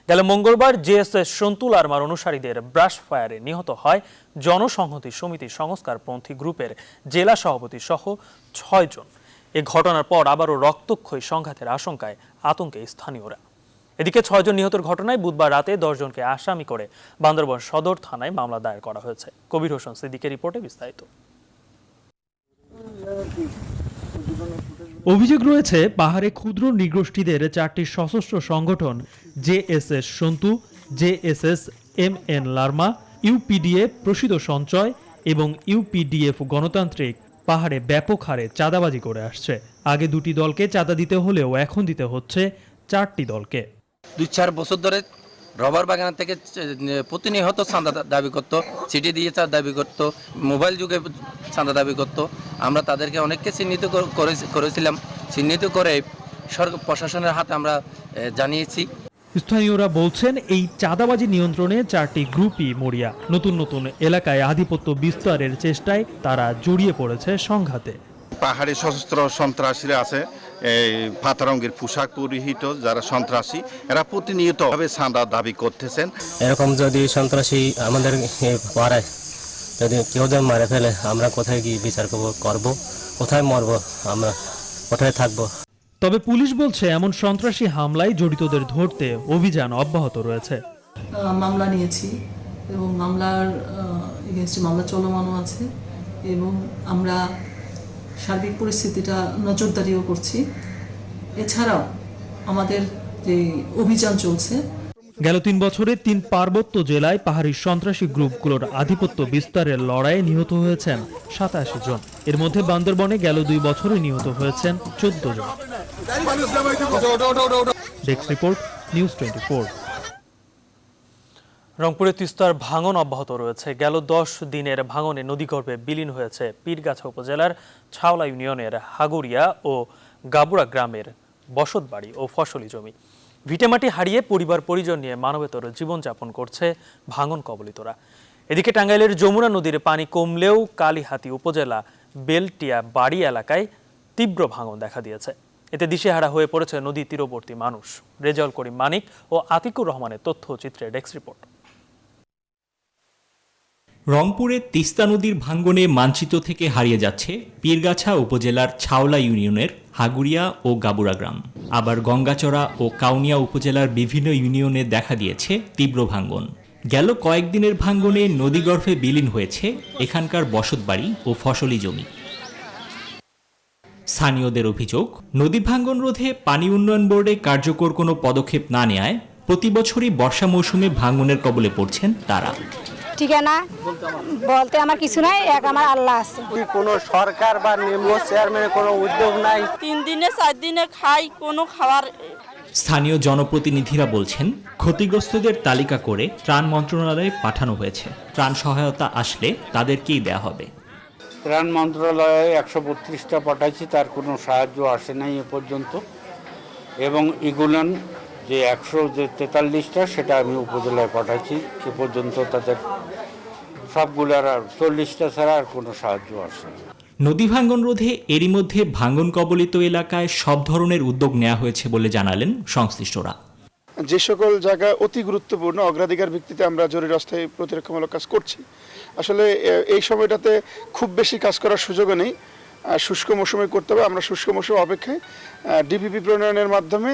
গেল মঙ্গলবার JSS সন্তুল আরমার অনুসারীদের ব্রাশ ফায়ারে নিহত হয় জনসংহতি সমিতি সংস্কারপন্থী গ্রুপের জেলা সভাপতি সহ 6 জন। এ ঘটনার পর আবারও রক্তক্ষয়ী সংঘাতের আশঙ্কায় আতঙ্কে স্থানীয়রা। এদিকে 6 জন নিহতের ঘটনায় বুধবার রাতে 10 জনকে আসামি করে বান্দরবান সদর থানায় মামলা দায়ের করা হয়েছে। কবির হোসেন সিদ্দিকের রিপোর্টে বিস্তারিত। অভিযোগ রয়েছে পাহাড়ে ক্ষুদ্র নৃগোষ্ঠীদের 4টি সশস্ত্র সংগঠন JSS Santu, JSS MN Larma, UPDF প্রসিদ্ধ সঞ্চয় এবং UPDF গণতান্ত্রিক পাহাড়ে ব্যাপক হারে চাঁদাবাজি করে আসছে। আগে 2টি দলকে চাঁদা দিতে হলেও এখন দিতে হচ্ছে 4টি দলকে। 2-4 বছর ধরে রবার বাগান থেকে প্রতিনিয়ত চাঁদা দাবি করত, চিঠি দিয়ে চাঁদা দাবি করত, মোবাইল যুগে চাঁদা দাবি করত। আমরা তাদেরকে অনেককে চিহ্নিত করেছিলাম। চিহ্নিত করে সরকার প্রশাসনের হাতে আমরা জানিয়েছি। স্থানীয়রা বলছেন এই চাঁদাবাজি নিয়ন্ত্রণে 4টি গ্রুপই মরিয়া। নতুন নতুন এলাকায় আধিপত্য বিস্তারের চেষ্টায় তারা জড়িয়ে পড়েছে সংঘাতে। পাহাড়ি সশস্ত্র সন্ত্রাসীরা আছে, এই পাতারঙ্গের পোশাক পরিহিত যারা সন্ত্রাসী, এরা প্রতিনিয়তভাবে চাঁদা দাবি করতেছেন। এরকম যদি সন্ত্রাসী আমাদের পাড়ায় যদি কেউ যেন মারে ফেলে, আমরা কোথায় গিয়ে বিচার করব, কোথায় মরবো, আমরা কোথায় থাকবো। তবে পুলিশ বলছে এমন সন্ত্রাসী হামলায় জড়িতদের ধরতে অভিযান অব্যাহত রয়েছে। মামলা নিয়েছি এবং মামলার এগেইনস্টে মামলা চলমানও আছে এবং আমরা সার্বিক পরিস্থিতিটা নজরদারিও করছি। এছাড়াও আমাদের যে অভিযান চলছে। গেল 3 বছরে 3 পার্বত্য জেলায় পাহাড়ি সন্ত্রাসী গ্রুপগুলোর আধিপত্য বিস্তারের লড়াইয়ে নিহত হয়েছেন 87 জন। এর মধ্যে বান্দরবনে গেল 2 বছরে নিহত হয়েছেন 14 জন। Desk report, news 24। রংপুরে তিস্তার ভাঙন অব্যাহত রয়েছে। গেল 10 দিনের ভাঙনে নদীগর্ভে বিলীন হয়েছে পীরগাছা উপজেলার ছাওলা ইউনিয়নের হাগুরিয়া ও গাবুড়া গ্রামের বসতবাড়ি ও ফসলি জমি। ভিটেমাটি হারিয়ে পরিবার পরিজন নিয়ে মানবেতর জীবনযাপন করছে ভাঙন কবলিতরা। এদিকে টাঙ্গাইলের যমুনা নদীর পানি কমলেও কালীহাতি উপজেলা বেলটিয়া বাড়ি এলাকায় তীব্র ভাঙন দেখা দিয়েছে। এতে দিশেহারা হয়ে পড়েছে নদী তীরবর্তী মানুষ। রেজাউল করিম মানিক ও আতিকুর রহমানের তথ্যচিত্রে ডেস্ক রিপোর্ট। রংপুরে তিস্তা নদীর ভাঙ্গনে মানচিত্র থেকে হারিয়ে যাচ্ছে পীরগাছা উপজেলার ছাওলা ইউনিয়নের হাগুরিয়া ও গাবুড়া গ্রাম। আবার গঙ্গাচড়া ও কাউনিয়া উপজেলার বিভিন্ন ইউনিয়নে দেখা দিয়েছে তীব্র ভাঙ্গন। গেল কয়েকদিনের ভাঙ্গনে নদীগর্ভে বিলীন হয়েছে এখানকার বসতবাড়ি ও ফসলি জমি। স্থানীয়দের অভিযোগ, নদী ভাঙ্গন রোধে পানি উন্নয়ন বোর্ডে কার্যকর কোনো পদক্ষেপ না নেওয়ায় প্রতি বছরই বর্ষা মৌসুমে ভাঙ্গনের কবলে পড়ছেন তারা। ঠিকানা বলতে আমার কিছু নাই, এক আমার আল্লাহ আছে। কোনো সরকার বা নিম্ন চেয়ারম্যানের কোনো উদ্যোগ নাই। 3 দিনে 4 দিনে খাই, কোনো খাবার। স্থানীয় জনপ্রতিনিধিরা বলছেন, ক্ষতিগ্রস্তদের তালিকা করে ত্রাণ মন্ত্রণালয়ে পাঠানো হয়েছে। ত্রাণ সহায়তা আসলে তাদেরকেই দেয়া হবে। ত্রাণ মন্ত্রণালয়ে 132টা পাঠাইছি, তার কোনো সাহায্য আসে নাই এ পর্যন্ত। এবং ইগুলান যে 143টা সেটা আমি উপজেলায় পাঠাইছি, এ পর্যন্ত তাদের সবগুলোর 40টা ছাড়া আর কোনো সাহায্য আসে না। নদী ভাঙ্গন রোধে এরই মধ্যে ভাঙ্গন কবলিত এলাকায় সব ধরনের উদ্যোগ নেওয়া হয়েছে বলে জানালেন সংশ্লিষ্টরা। যে সকল জায়গায় অতি গুরুত্বপূর্ণ অগ্রাধিকার ভিত্তিতে আমরা জরুরি অস্থায়ী প্রতিরক্ষামূলক কাজ করছি। আসলে এই সময়টাতে খুব বেশি কাজ করার সুযোগও নেই, শুষ্ক মৌসুমে করতে হবে। আমরা শুষ্ক মৌসুম অপেক্ষায় ডিপিপি প্রণয়নের মাধ্যমে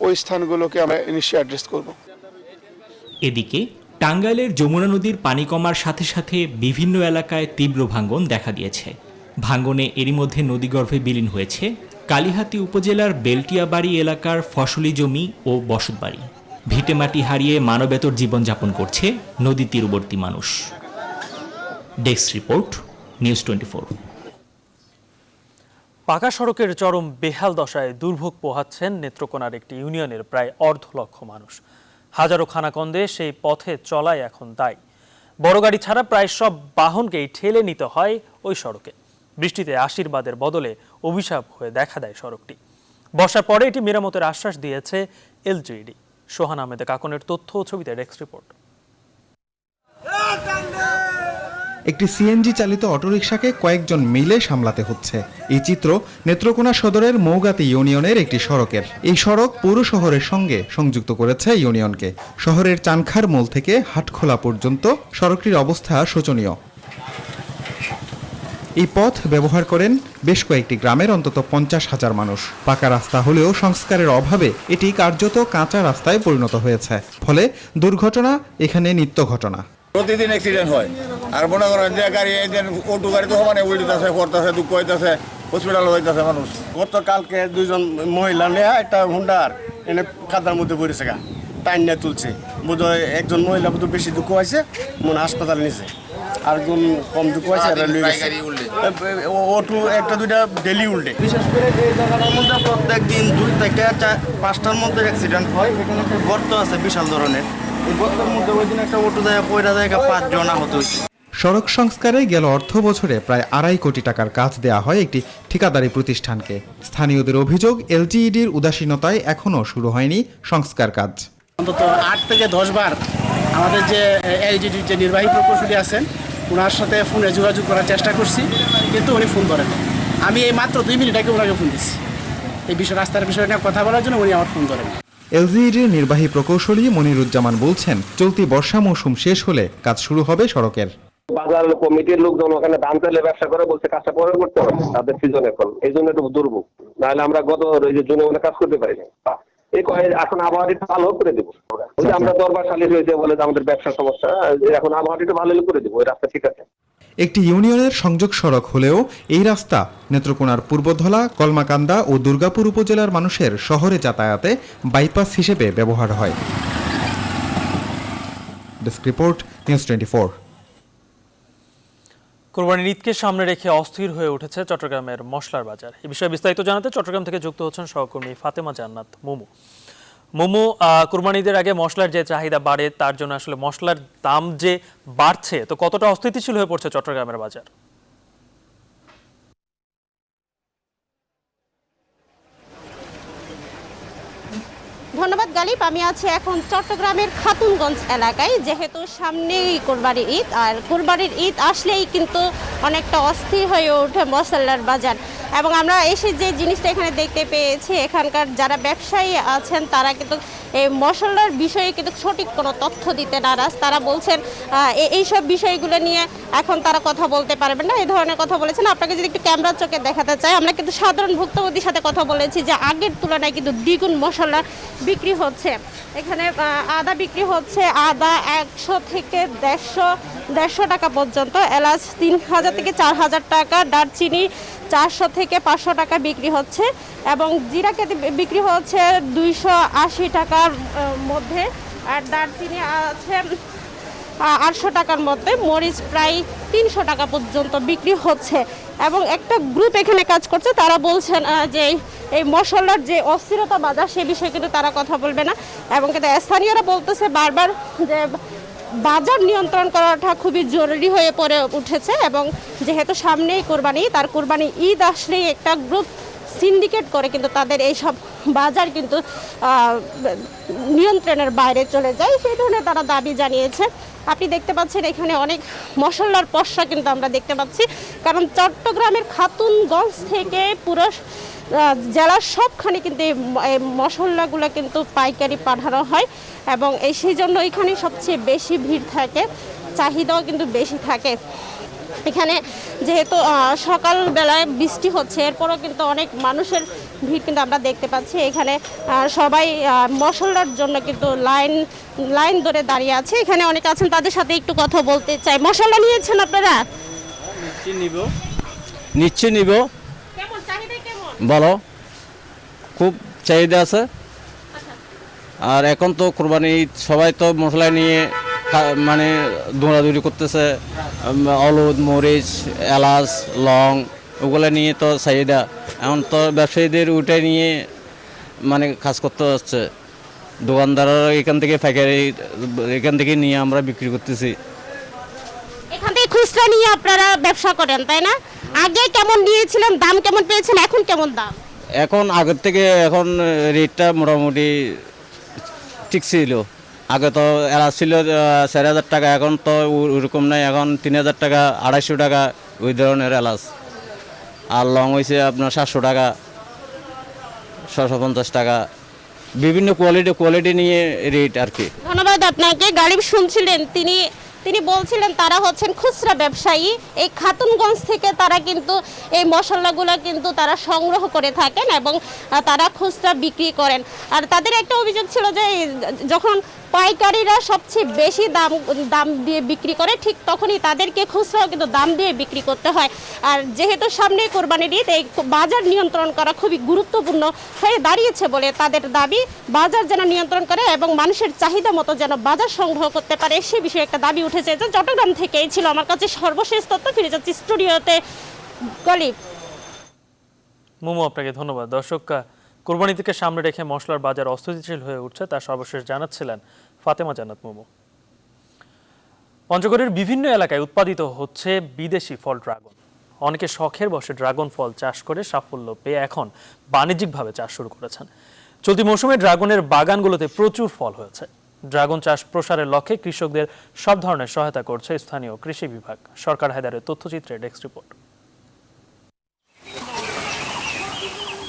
ওই স্থানগুলোকে আমরা নিশ্চয়ই অ্যাড্রেস করব। এদিকে টাঙ্গাইলের যমুনা নদীর পানি কমার সাথে সাথে বিভিন্ন এলাকায় তীব্র ভাঙ্গন দেখা দিয়েছে। ভাঙ্গনে এরই মধ্যে নদীগর্ভে বিলীন হয়েছে কালিহাতী উপজেলার বেলটিয়াবাড়ি এলাকার ফসলি জমি ও বসতবাড়ি। ভিটেমাটি হারিয়ে মানবেতর জীবনযাপন করছে নদী তীরবর্তী মানুষ। Desk report, news 24। পাকা সড়কের চরম বেহাল দশায় দুর্ভোগ পোহাচ্ছেন নেত্রকোনার একটি ইউনিয়নের প্রায় 1.5 লক্ষ মানুষ। হাজারো খানাকন্দে সেই পথে চলাই এখন দায়। বড় গাড়ি ছাড়া প্রায় সব বাহনকেই ঠেলে নিতে হয় ওই সড়কে। বৃষ্টিতে আশীর্বাদের বদলে অভিশাপ হয়ে দেখা দেয় সড়কটি। বর্ষার পরে এটি মেরামতের আশ্বাস দিয়েছে এলজিইডি। সোহান আহমেদ কাকনের তথ্য ও ছবিতে ডেস্ক রিপোর্ট। একটি সিএনজি চালিত অটোরিকশাকে কয়েকজন মিলে সামলাতে হচ্ছে। এই চিত্র নেত্রকোনা সদরের মৌগাতি ইউনিয়নের একটি সড়কের। এই সড়ক পৌর শহরের সঙ্গে সংযুক্ত করেছে ইউনিয়নকে। শহরের চানখার মোল থেকে হাটখোলা পর্যন্ত সড়কটির অবস্থা শোচনীয়। এই পথ ব্যবহার করেন বেশ কয়েকটি গ্রামের অন্তত 50,000 মানুষ। পাকা রাস্তা হলেও সংস্কারের অভাবে এটি কার্যত কাঁচা রাস্তায় পরিণত হয়েছে। ফলে দুর্ঘটনা এখানে নিত্য ঘটনা। প্রতিদিন অ্যাক্সিডেন্ট হয়। আর মনে করেন যে গাড়ি অটো গাড়ি তো মানে উল্টিতেছে, করতেছে, দুঃখ হইতেছে, হসপিটাল হইতেছে মানুষ। গতকালকে 2জন মহিলা নিয়ে একটা হুন্ডার এনে কাদার মধ্যে পড়েছে, টাইন নিয়ে তুলছে। বোধহয় একজন মহিলা বোধহয় বেশি দুঃখ হয়েছে, মনে হাসপাতালে নিছে। আরেকজন কম দুঃখ হয়েছে, অটো একটা দুইটা ডেলি উল্টে। বিশেষ করে এই জায়গাটার মধ্যে প্রত্যেক দিন 2 থেকে 5টার মধ্যে অ্যাক্সিডেন্ট হয়। এখানে একটা গর্ত আছে বিশাল ধরনের। এই গর্তের মধ্যে ওই দিন একটা অটো যায় পয়রা যায় 5 জন আহত হয়েছে। সড়ক সংস্কারে গেল অর্থ বছরে প্রায় 2.5 কোটি টাকার কাজ দেয়া হয় একটি ঠিকাদারি প্রতিষ্ঠানকে। স্থানীয়দের অভিযোগ, এলজিইডির উদাসীনতায় এখনও শুরু হয়নি সংস্কার কাজ। অন্তত 8 থেকে 10 বার আমাদের যে এলজিইডির যে নির্বাহী প্রকৌশলী আছেন ওনার সাথে ফোনে যোগাযোগ করার চেষ্টা করছি, কিন্তু উনি ফোন ধরেন। আমি এই মাত্র 2 মিনিট আগে ওনাকে ফোন দিচ্ছি এই বিষয়, রাস্তার বিষয় নিয়ে কথা বলার জন্য। উনি আমার ফোন ধরেন। এলজিইডির নির্বাহী প্রকৌশলী মনিরুজ্জামান বলছেন, চলতি বর্ষা মৌসুম শেষ হলে কাজ শুরু হবে সড়কের। বাজার কমিটির লোকজন ওখানে ধান চালে ব্যবসা করে বলছে কাজটা পরে করতে হবে, তাদের সিজন এখন, এই জন্য একটু দুর্ভোগ। নাহলে আমরা গত জুনে কাজ করতে পারি না। এখন আবহাওয়াটা ভালো করে দেবো। ওই যে আমরা দরবার সালিশ হয়েছে বলে আমাদের ব্যবসার সমস্যা, এখন আবহাওয়াটা ভালো করে দেবো, ওই রাস্তা ঠিক আছে। একটি ইউনিয়নের সংযোগ সড়ক হলেও এই রাস্তা নেত্রকোনার পূর্বধলা, কলমাকান্দা ও দুর্গাপুর উপজেলার মানুষের শহরে যাতায়াতে বাইপাস হিসেবে ব্যবহার হয়। Desk report, news 24। কোরবানির ঈদকে সামনে রেখে অস্থির হয়ে উঠেছে চট্টগ্রামের মশলার বাজার। এই বিষয়ে বিস্তারিত জানাতে চট্টগ্রাম থেকে যুক্ত হচ্ছেন সহকর্মী ফাতেমা জান্নাত মুমু। মুমু, কোরবানি ঈদের আগে মশলার যে চাহিদা বাড়ে, তার জন্য আসলে মশলার দাম যে বাড়ছে, তো কতটা অস্থিতিশীল হয়ে পড়ছে চট্টগ্রামের বাজার? ধন্যবাদ গালিব। আমি আছি এখন চট্টগ্রামের খাতুনগঞ্জ এলাকায়। যেহেতু সামনেই কোরবানির ঈদ, আর কোরবানির ঈদ আসলেই কিন্তু অনেকটা অস্থির হয়ে ওঠে মশলার বাজার। এবং আমরা এসে যে জিনিসটা এখানে দেখতে পেয়েছি, এখানকার যারা ব্যবসায়ী আছেন তারা কিন্তু এই মশলার বিষয়ে কিন্তু সঠিক কোনো তথ্য দিতে নারাজ। তারা বলছেন এইসব বিষয়গুলো নিয়ে এখন তারা কথা বলতে পারবেন না, এই ধরনের কথা বলেছেন। আপনাকে যদি একটু ক্যামেরার চোখে দেখাতে চাই, আমরা কিন্তু সাধারণ ভুক্তভোগীর সাথে কথা বলেছি যে আগের তুলনায় কিন্তু দ্বিগুণ মশলা বিক্রি হচ্ছে। এখানে আদা বিক্রি হচ্ছে, আদা 100 থেকে 150 টাকা পর্যন্ত, এলাচ 3000 থেকে 4000 টাকা, দারচিনি 400 থেকে 500 টাকা বিক্রি হচ্ছে এবং জিরা কেটে বিক্রি হচ্ছে 280 টাকার মধ্যে, আর দারচিনি আছে 800 টাকার মধ্যে, মরিচ প্রায় 300 টাকা পর্যন্ত বিক্রি হচ্ছে। এবং একটা গ্রুপ এখানে কাজ করছে, তারা বলছেন যে এই মশলার যে অস্থিরতা বাজার সে বিষয়ে কিন্তু তারা কথা বলবে না। এবং কিন্তু স্থানীয়রা বলতেছে বারবার যে বাজার নিয়ন্ত্রণ করাটা খুবই জরুরি হয়ে পড়ে উঠেছে এবং যেহেতু সামনেই কোরবানি, তার কোরবানি ঈদ আসলেই একটা গ্রুপ সিন্ডিকেট করে কিন্তু তাদের এইসব বাজার কিন্তু নিয়ন্ত্রণের বাইরে চলে যায়, সেই ধরনের তারা দাবি জানিয়েছে। আপনি দেখতে পাচ্ছেন এখানে অনেক মশলার পসরা কিন্তু আমরা দেখতে পাচ্ছি, কারণ চট্টগ্রামের খাতুনগঞ্জ থেকে পুরো জেলার সবখানে কিন্তু এই মশলাগুলো কিন্তু পাইকারি পাঠানো হয় এবং সেই জন্য এখানে সবচেয়ে বেশি ভিড় থাকে, চাহিদাও কিন্তু বেশি থাকে। এখানে যেহেতু সকালবেলায় বৃষ্টি হচ্ছে, এরপরও কিন্তু অনেক মানুষের ভিড় কিন্তু আমরা দেখতে পাচ্ছি। এখানে সবাই মশলার জন্য কিন্তু লাইন ধরে দাঁড়িয়ে আছে। এখানে অনেক আছেন, তাদের সাথে একটু কথা বলতে চাই। মশলা নিয়েছেন আপনারা? নিশ্চয় নিব। বলো, খুব চাহিদা আছে। আর এখন তো কোরবানি ঈদ, সবাই তো মশলা নিয়ে মানে দৌড়াদৌড়ি করতেছে, হলুদ, মরিচ, এলাচ, লং ওগুলো নিয়ে তো চাহিদা। এখন তো ব্যবসায়ীদের ওইটা নিয়ে মানে কাজ করতে হচ্ছে। দোকানদাররা এখান থেকে পাইকারি, এখান থেকে নিয়ে আমরা বিক্রি করতেছি। এখান থেকে খুচরা নিয়ে আপনারা ব্যবসা করেন, তাই না? আগে কেমন নিয়েছিলেন, দাম কেমন পেয়েছেন, এখন কেমন দাম? এখন আগের থেকে এখন রেটটা মোটামুটি ঠিক ছিল। আগে তো এলাচ ছিল 4000 টাকা, এখন তো ওরকম নাই, এখন 3000 টাকা, 250 টাকা ওই ধরনের এলাচ। আর লং হয়েছে আপনার 700 টাকা, 650 টাকা, বিভিন্ন কোয়ালিটি নিয়ে রেট আর কি। ধন্যবাদ আপনাকে। গালিব শুনছিলেন, তিনি বলছিলেন তারা হচ্ছেন খুচরা ব্যবসায়ী। এই খাতুনগঞ্জ থেকে তারা কিন্তু এই মশলাগুলো কিন্তু তারা সংগ্রহ করে থাকেন এবং তারা খুচরা বিক্রি করেন। আর তাদের একটা অভিযোগ ছিল যে যখন পাইকারিরা সবচেয়ে বেশি দাম দিয়ে বিক্রি করে, ঠিক তখনই তাদেরকে খুচরাও কিন্তু দাম দিয়ে বিক্রি করতে হয়। আর যেহেতু সামনে কোরবানির ঈদ, এই বাজার নিয়ন্ত্রণ করা খুবই গুরুত্বপূর্ণ হয়ে দাঁড়িয়েছে বলে তাদের দাবি। বাজার যেন নিয়ন্ত্রণ করে এবং মানুষের চাহিদা মতো যেন বাজার সংগ্রহ করতে পারে, সে বিষয়ে একটা দাবি উঠেছে। চট্টগ্রাম থেকেই ছিল আমার কাছে সর্বশেষ তথ্য। ফিরে যাচ্ছি স্টুডিওতে। গলিব, মোমো, আপনাকে ধন্যবাদ। দর্শক, কোরবানি থেকে সামনে রেখে মশলার বাজার অস্থিতিশীল হয়ে উঠছে, তার সর্বশেষ জানাচ্ছিলেন ফাতেমা জান্নাত মোমো। পঞ্চগড়ের বিভিন্ন এলাকায় উৎপাদিত হচ্ছে বিদেশি ফল ড্রাগন। অনেকে শখের বশে ড্রাগন ফল চাষ করে সাফল্য পেয়ে এখন বাণিজ্যিকভাবে চাষ শুরু করেছেন। চলতি মৌসুমে ড্রাগনের বাগানগুলোতে প্রচুর ফল হয়েছে। ড্রাগন চাষ প্রসারের লক্ষ্যে কৃষকদের সব ধরনের সহায়তা করছে স্থানীয় কৃষি বিভাগ। সরকার হায়দারের তথ্যচিত্রে ডেস্ক রিপোর্ট।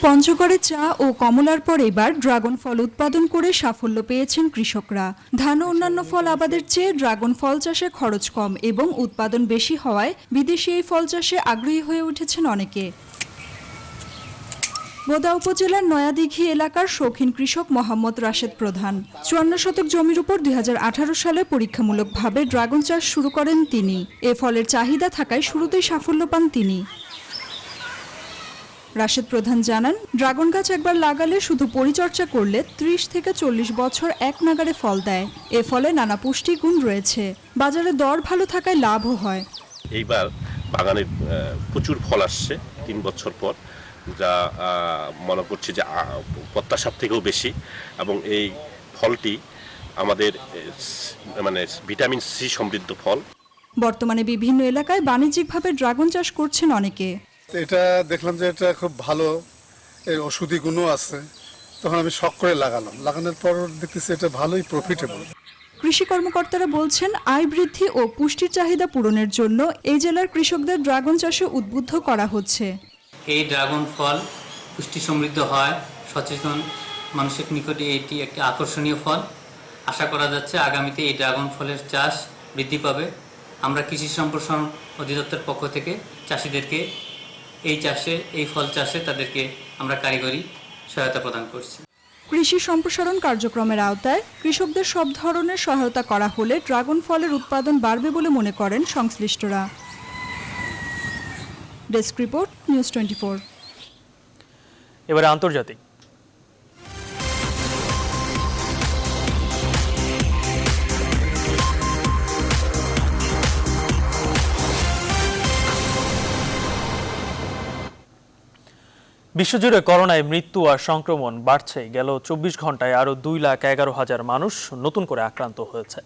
পঞ্চগড়ে চা ও কমলার পর এবার ড্রাগন ফল উৎপাদন করে সাফল্য পেয়েছেন কৃষকরা। ধান ও অন্যান্য ফল আবাদের চেয়ে ড্রাগন ফল চাষে খরচ কম এবং উৎপাদন বেশি হওয়ায় বিদেশি এই ফল চাষে আগ্রহী হয়ে উঠেছেন অনেকে। বোদা উপজেলার নয়াদিঘি এলাকার শৌখিন কৃষক মোহাম্মদ রাশেদ প্রধান 54 শতক জমির উপর 2018 সালে পরীক্ষামূলকভাবে ড্রাগন চাষ শুরু করেন তিনি। এ ফলের চাহিদা থাকায় শুরুতেই সাফল্য পান তিনি। রাশেদ প্রধান জানান, ড্রাগন গাছ একবার লাগালে শুধু পরিচর্যা করলে 30 থেকে 40 বছর এক নাগারে ফল দেয়। এ ফলে নানা পুষ্টিগুণ রয়েছে, বাজারে দর ভালো থাকায় লাভও হয়। এইবার বাগানে প্রচুর ফল আসছে 3 বছর পর, যা মনে করছি যে প্রত্যাশার থেকেও বেশি, এবং এই ফলটি আমাদের মানে ভিটামিন সি সমৃদ্ধ ফল। বর্তমানে বিভিন্ন এলাকায় বাণিজ্যিকভাবে ড্রাগন চাষ করছেন অনেকে। এটা দেখলাম যে এটা খুব ভালো, এর ওষুধি গুণও আছে, তখন আমি শখ করে লাগানোর পর দেখতেছি এটা ভালোই প্রফিটেবল। কৃষি কর্মকর্তারা বলছেন, আয় বৃদ্ধি ও পুষ্টির চাহিদা পূরণের জন্য এই জেলার কৃষকদের ড্রাগন চাষে উদ্বুদ্ধ করা হচ্ছে। এই ড্রাগন ফল পুষ্টি সমৃদ্ধ হয়, সচেতন মানুষের নিকটে এটি একটি আকর্ষণীয় ফল। আশা করা যাচ্ছে আগামীতে এই ড্রাগন ফলের চাষ বৃদ্ধি পাবে। আমরা কৃষি সম্প্রসারণ অধিদপ্তর পক্ষ থেকে চাষিদেরকে এই ফল চাষে তাদেরকে আমরা কারিগরি সহায়তা প্রদান করছি। কৃষি সম্প্রসারণ কার্যক্রমের আওতায় কৃষকদের সব ধরনের সহায়তা করা হলে ড্রাগন ফলের উৎপাদন বাড়বে বলে মনে করেন সংশ্লিষ্টরা। Desk report, news 24। এবারে আন্তর্জাতিক। বিশ্বজুড়ে করোনায় মৃত্যু আর সংক্রমণ বাড়ছে। গেল 24 ঘন্টায় আরও 2,11,000 মানুষ নতুন করে আক্রান্ত হয়েছে।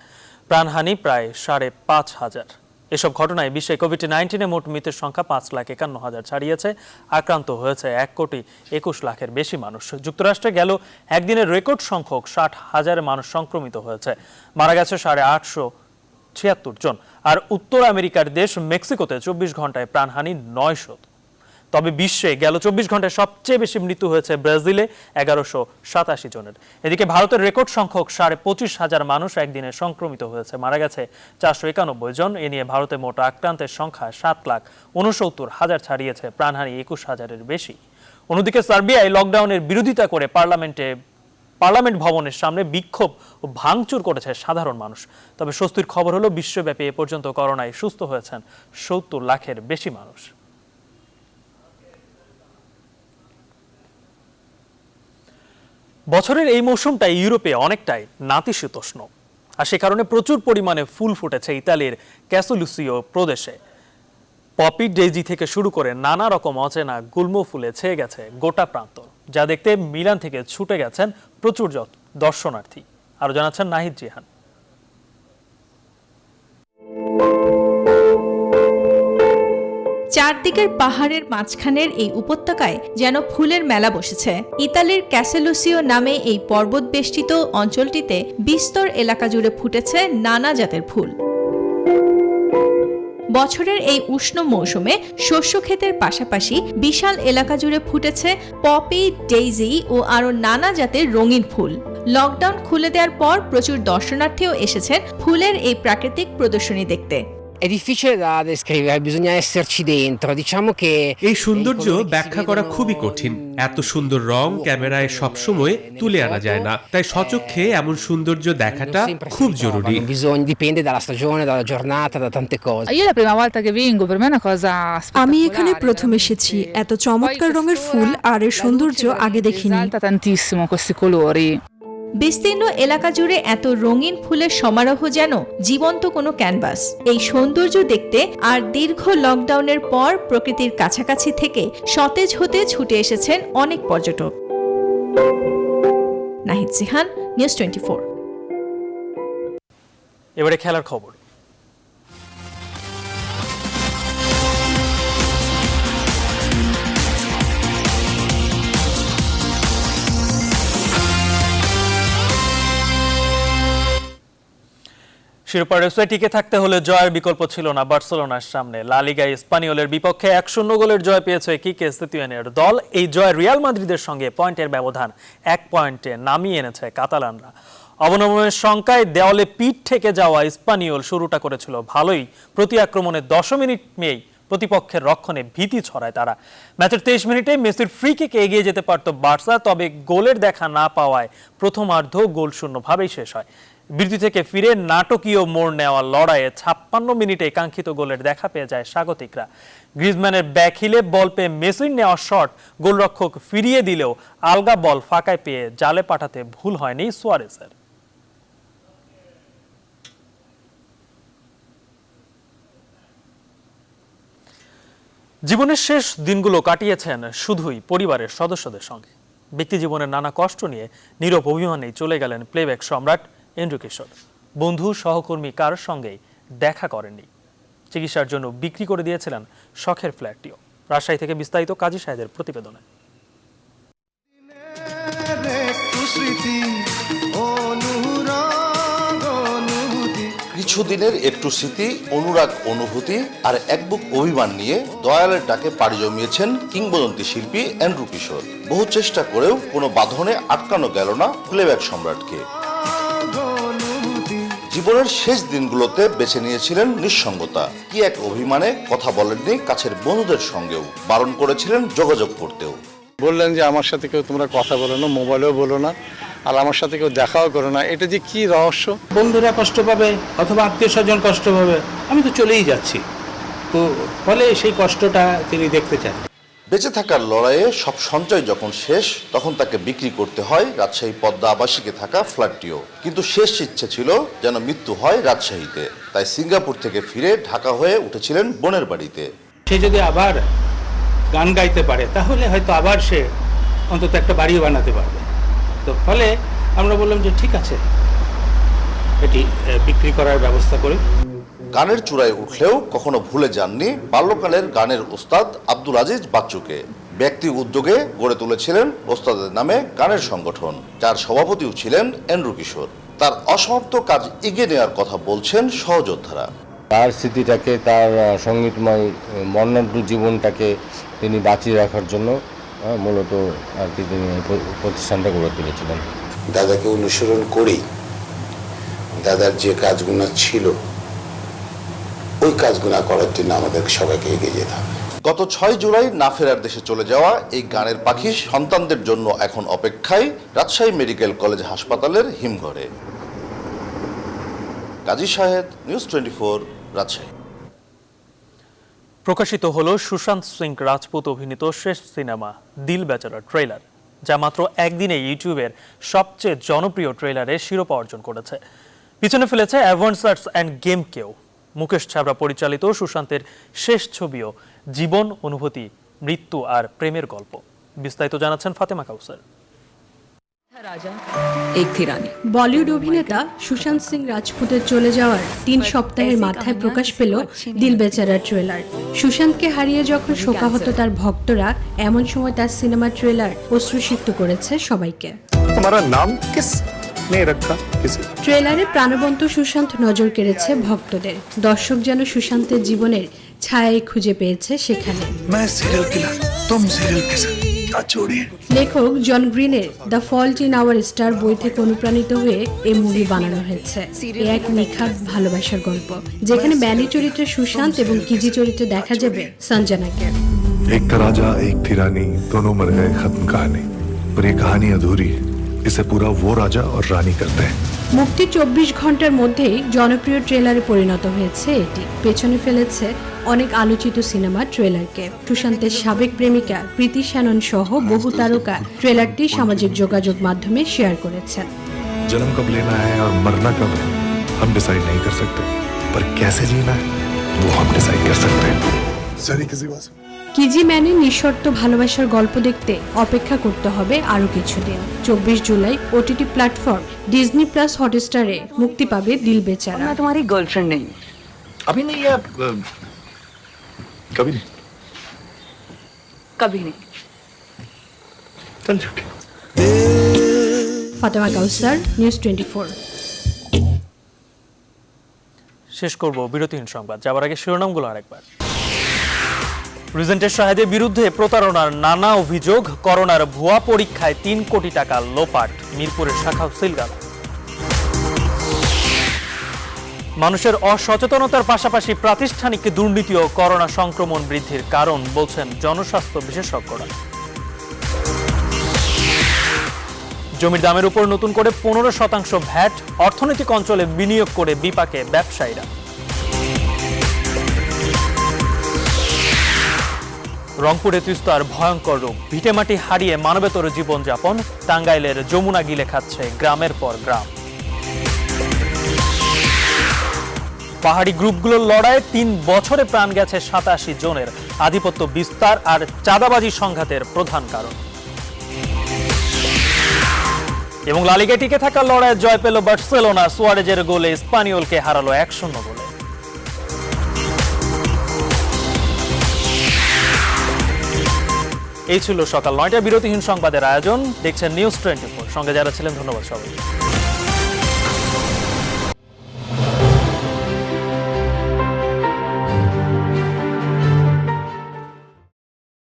প্রাণহানি প্রায় 5,500। এসব ঘটনায় বিশ্বে কোভিড-19 মোট মৃতের সংখ্যা 5,51,000 ছাড়িয়েছে। আক্রান্ত হয়েছে 1,21,00,000-এর বেশি মানুষ। যুক্তরাষ্ট্রে গেল একদিনের রেকর্ড সংখ্যক 60,000 মানুষ সংক্রমিত হয়েছে। মারা গেছে 876 জন। আর উত্তর আমেরিকার দেশ মেক্সিকোতে 24 ঘন্টায় প্রাণহানি 900। তবে বিশ্বে গেল 24 ঘন্টায় সবচেয়ে বেশি মৃত্যু হয়েছে ব্রাজিলে 1187 জনের। এদিকে ভারতের রেকর্ড সংখ্যক 25,500 মানুষ একদিনে সংক্রমিত হয়েছে। মারা গেছে 491 জন। এ নিয়ে ভারতে মোট আক্রান্তের সংখ্যা 7,69,000 ছাড়িয়েছে। প্রাণহানি 21,000-এর বেশি। অন্যদিকে সার্বিয়ায় লকডাউনের বিরোধিতা করে পার্লামেন্ট ভবনের সামনে বিক্ষোভ ও ভাঙচুর করেছে সাধারণ মানুষ। তবে স্বস্তির খবর হলো বিশ্বব্যাপী এ পর্যন্ত করোনায় সুস্থ হয়েছেন 70 লাখের বেশি মানুষ। বছরের এই মৌসুমটা ইউরোপে অনেকটাই নাতিশীতোষ্ণ, আর সে কারণে প্রচুর পরিমাণে ফুল ফুটেছে ইতালির ক্যাসোলুসিও প্রদেশে। পপি, ডেইজি থেকে শুরু করে নানা রকম অচেনা গুল্ম ফুলে ছেয়ে গেছে গোটা প্রান্তর, যা দেখতে মিলান থেকে ছুটে গেছেন প্রচুর দর্শনার্থী। আরো জানাচ্ছেন নাহিদ জিহান। চারদিকের পাহাড়ের মাঝখানের এই উপত্যকায় যেন ফুলের মেলা বসেছে। ইতালির ক্যাসেলুসিও নামে এই পর্বত বেষ্টিত অঞ্চলটিতে বিস্তর এলাকা জুড়ে ফুটেছে নানা জাতের ফুল। বছরের এই উষ্ণ মৌসুমে শস্য ক্ষেতের পাশাপাশি বিশাল এলাকা জুড়ে ফুটেছে পপি, ডেইজি ও আরো নানা জাতের রঙিন ফুল। লকডাউন খুলে দেওয়ার পর প্রচুর দর্শনার্থীও এসেছেন ফুলের এই প্রাকৃতিক প্রদর্শনী দেখতে। È difficile da descrivere, bisogna esserci dentro. Diciamo che এই সৌন্দর্য ব্যাখ্যা করা খুবই কঠিন। এত সুন্দর রং ক্যামেরায় সবসময় তুলে আনা যায় না, তাই সচক্ষে এমন সৌন্দর্য দেখাটা খুব জরুরি। Dipende dalla stagione, dalla giornata, da tante cose. Io la prima volta che vengo, per me è una cosa আমি এখানে প্রথম এসেছি। এত চমৎকার রঙের ফুল আর এর সৌন্দর্য আগে দেখিনি। tantissimo questi colori. বিস্তীর্ণ এলাকা জুড়ে এত রঙিন ফুলের সমারোহ যেন জীবন্ত কোনো ক্যানভাস। এই সৌন্দর্য দেখতে আর দীর্ঘ লকডাউনের পর প্রকৃতির কাছাকাছি থেকে সতেজ হতে ছুটে এসেছেন অনেক পর্যটক। নাহিদ জিহান, নিউজ 24। এবারে খেলার খবর। শিরোপা রেসে টিকে থাকতে হলে জয়ের বিকল্প ছিল না বার্সেলোনার সামনে। লা লিগায় স্পানিওলের বিপক্ষে 1-0 গোলের জয় পেয়েছে কিকে সেতিয়ানের দল। এই জয় রিয়াল মাদ্রিদের সঙ্গে পয়েন্টের ব্যবধান 1 পয়েন্টে নামিয়ে এনেছে কাতালানরা। অবনমনের শঙ্কায় দেওয়ালে পিঠ থেকে যাওয়া স্পানিওল শুরুটা করেছিল ভালোই। প্রতি আক্রমণে 10 মিনিট মেয়েই প্রতিপক্ষের রক্ষণে ভীতি ছড়ায় তারা। ম্যাচের 23 মিনিটে মেসির ফ্রি কিকে এগিয়ে যেতে পারত বার্সা, তবে গোলের দেখা না পাওয়ায় প্রথমার্ধ গোলশূন্যভাবেই শেষ হয়। বিরতি থেকে ফিরে নাটকীয় মোড় নেওয়া লড়াইয়ে 56 মিনিটে কাঙ্ক্ষিত গোলের দেখা পেয়ে যায় স্বাগতিকরা। গ্রিজম্যানের ব্যাকহিলে বল পেয়ে মেসির নেওয়া শট গোলরক্ষক ফিরিয়ে দিলেও আলগা বল ফাঁকায় পেয়ে জালে পাঠাতে ভুল হয়নি সুয়ারেজের। জীবনের শেষ দিনগুলো কাটিয়েছেন শুধুই পরিবারের সদস্যদের সঙ্গে। ব্যক্তি জীবনের নানা কষ্ট নিয়ে নীরব অভিমানেই চলে গেলেন প্লেব্যাক সম্রাট এন্ড্রু কিশোর। বন্ধু সহকর্মী কারোর সঙ্গেই দেখা করেননি। চিকিৎসার জন্য বিক্রি করে দিয়েছিলেন শখের ফ্ল্যাটটিও। রাজশাহী থেকে বিস্তারিত কাজী সাহেদের প্রতিবেদনে। কিছুদিনের একটু স্মৃতি, অনুরাগ, অনুভূতি আর এক বুক অভিমান নিয়ে দয়ালের ডাকে পাড়ি জমিয়েছেন কিংবদন্তি শিল্পী অ্যান্ড্রু কিশোর। বহু চেষ্টা করেও কোনো বাঁধনে আটকানো গেল না প্লেব্যাক সম্রাটকে। জীবনের শেষ দিনগুলোতে বেছে নিয়েছিলেন নিঃসঙ্গতা। কি এক অভিমানে কথা বলেননি কাছের বন্ধুদের সঙ্গেও, বারণ করেছিলেন যোগাযোগ করতেও। বললেন যে আমার সাথে কেউ তোমরা কথা বলো না, মোবাইলেও বলো না, আর আমার সাথে কেউ দেখাও করো না। এটা যে কি রহস্য। বন্ধুরা কষ্ট পাবে অথবা আত্মীয় স্বজন কষ্ট পাবে, আমি তো চলেই যাচ্ছি, তো ফলে সেই কষ্টটা তিনি দেখতে চান। বেঁচে থাকার লড়াইয়ে সব সঞ্চয় যখন শেষ, তখন তাকে বিক্রি করতে হয় রাজশাহী পদ্মা আবাসিকে থাকা ফ্ল্যাটটিও। কিন্তু শেষ ইচ্ছে ছিল যেন মৃত্যু হয় রাজশাহীতে। তাই সিঙ্গাপুর থেকে ফিরে ঢাকা হয়ে উঠেছিলেন বোনের বাড়িতে। সে যদি আবার গান গাইতে পারে তাহলে হয়তো আবার সে অন্তত একটা বাড়িও বানাতে পারবে। তো ফলে আমরা বললাম যে ঠিক আছে, এটি বিক্রি করার ব্যবস্থা করি। গানের চূড়ায় উঠলেও কখনো ভুলে যাননি বাল্যকালের গানের ওস্তাদ আব্দুল আজিজ বাচ্চুকে। ব্যক্তি উদ্যোগে গড়ে তুলেছিলেন ওস্তাদের নামে গানের সংগঠন, যার সভাপতিও ছিলেন অ্যান্ড্রু কিশোর। তার অসমাপ্ত কাজ এগিয়ে নেওয়ার কথা বলছেন সহযোদ্ধারা। তার স্মৃতিটাকে, তার সঙ্গীতময় বর্ণাঢ্য জীবনটাকে তিনি বাঁচিয়ে রাখার জন্য মূলত আর কি তিনি প্রতিষ্ঠানটা গড়ে তুলেছিলেন। দাদাকে অনুসরণ করেই দাদার যে কাজগুলো ছিল ওই কাজগুলো করার জন্য আমাদের সবাইকে এগিয়ে যেতে হবে। গত 6 জুলাই না ফেরার দেশে চলে যাওয়া এই গানের পাখি সন্তানদের জন্য এখন অপেক্ষায় রাজশাহী মেডিকেল কলেজ হাসপাতালের হিমঘরে। কাজী শাহেদ, নিউজ 24, রাজশাহী। প্রকাশিত হলো সুশান্ত সিং রাজপুত অভিনীত শেষ সিনেমা দিল বেচারা ট্রেলার, যা মাত্র একদিনে ইউটিউবের সবচেয়ে জনপ্রিয় ট্রেলারের শিরোপা অর্জন করেছে। পিছনে ফেলেছে অ্যাডভেঞ্চার্স অ্যান্ড গেমকেও। মুকেশ ছাবড়া পরিচালিত সুশান্তের শেষ ছবিও জীবন, অনুভূতি, মৃত্যু আর প্রেমের গল্প। বিস্তারিত জানাচ্ছেন ফাতেমা কাউসার। বলিউড অভিনেতা সুশান্ত সিং রাজপুতের চলে যাওয়ার 3 সপ্তাহের মাথায় প্রকাশ পেল দিল বেচারা ট্রেলার। সুশান্তকে হারিয়ে যখন শোকাহত তার ভক্তরা, এমন সময় তার সিনেমা ট্রেলার অশ্রুসিক্ত করেছে সবাইকে। ট্রেলারে প্রাণবন্ত সুশান্ত নজর কেড়েছে ভক্তদের। দর্শক যেন সুশান্তের জীবনের ছায়ায় খুঁজে পেয়েছে সেখানে। লেখক জন গ্রিনের the fault in our star বই থেকে অনুপ্রাণিত হয়ে এই মুভি বানানো হয়েছে। এ এক নিখাত ভালোবাসার গল্প, যেখানে ম্যানি চরিত্রে সুশান্ত এবং কিজি চরিত্রে দেখা যাবে সঞ্জনাকে। एक था राजा, एक थी रानी, दोनों मर गए, खत्म कहानी। पर ये कहानी अधूरी, इसे पूरा वो राजा और रानी करते हैं। মুক্তি 24 ঘন্টার মধ্যেই জনপ্রিয় ট্রেলারে পরিণত হয়েছে এটি। পেছনে ফেলেছে অনেক আলোচিত সিনেমার ট্রেলারকে। সুশান্তের সাবেক প্রেমিকা প্রীতি শ্যানন সহ বহু তারকা ট্রেলারটি সামাজিক যোগাযোগ মাধ্যমে শেয়ার করেছেন। जन्म कब लेना है और मरना कब है हम डिसाइड नहीं कर सकते, पर कैसे जीना है वो हम डिसाइड कर सकते हैं। सारी किसी बात কিজি ম্যানের নিঃশর্ত ভালোবাসার গল্প দেখতে অপেক্ষা করতে হবে আরো কিছুদিন। 24 July OTT platform Disney plus হটস্টারে মুক্তি পাবে দিল বেচারা। मैं तुम्हारी गर्लफ्रेंड नहीं, अभी नहीं है, कभी नहीं, कभी नहीं। चल झूठी। ফাতেমা কাউসার, নিউজ 24। শেষ করব বিরতিহীন সংবাদ, যাবার আগে শিরোনামগুলো আরেকবার। রিজেন্টের শাহেদের বিরুদ্ধে প্রতারণার নানা অভিযোগ, করোনার ভুয়া পরীক্ষায় 3 কোটি টাকা লোপাট, মিরপুরের শাখা সিলগালা। মানুষের অসচেতনতার পাশাপাশি প্রাতিষ্ঠানিক দুর্নীতিও করোনা সংক্রমণ বৃদ্ধির কারণ বলছেন জনস্বাস্থ্য বিশেষজ্ঞরা। জমির দামের উপর নতুন করে 15% ভ্যাট, অর্থনৈতিক অঞ্চলে বিনিয়োগ করে বিপাকে ব্যবসায়ীরা। রংপুরে তিস্তার ভয়ঙ্কর রূপ, ভিটেমাটি হারিয়ে মানবেতর জীবনযাপন, টাঙ্গাইলের যমুনা গিলে খাচ্ছে গ্রামের পর গ্রাম। পাহাড়ি গ্রুপগুলোর লড়াইয়ে 3 বছরে প্রাণ গেছে 87 জনের, আধিপত্য বিস্তার আর চাঁদাবাজি সংঘাতের প্রধান কারণ। এবং লা লিগায় টিকে থাকার লড়াইয়ে জয় পেল বার্সেলোনা, সুয়ারেজের গোলে স্পানিওলকে হারালো 1-0 গোলে। এই ছিল সকাল 9টায় বিরতিহীন সংবাদের আয়োজন। দেখছেন নিউজ 24, সঙ্গে যারা ছিলেন ধন্যবাদ সবাই।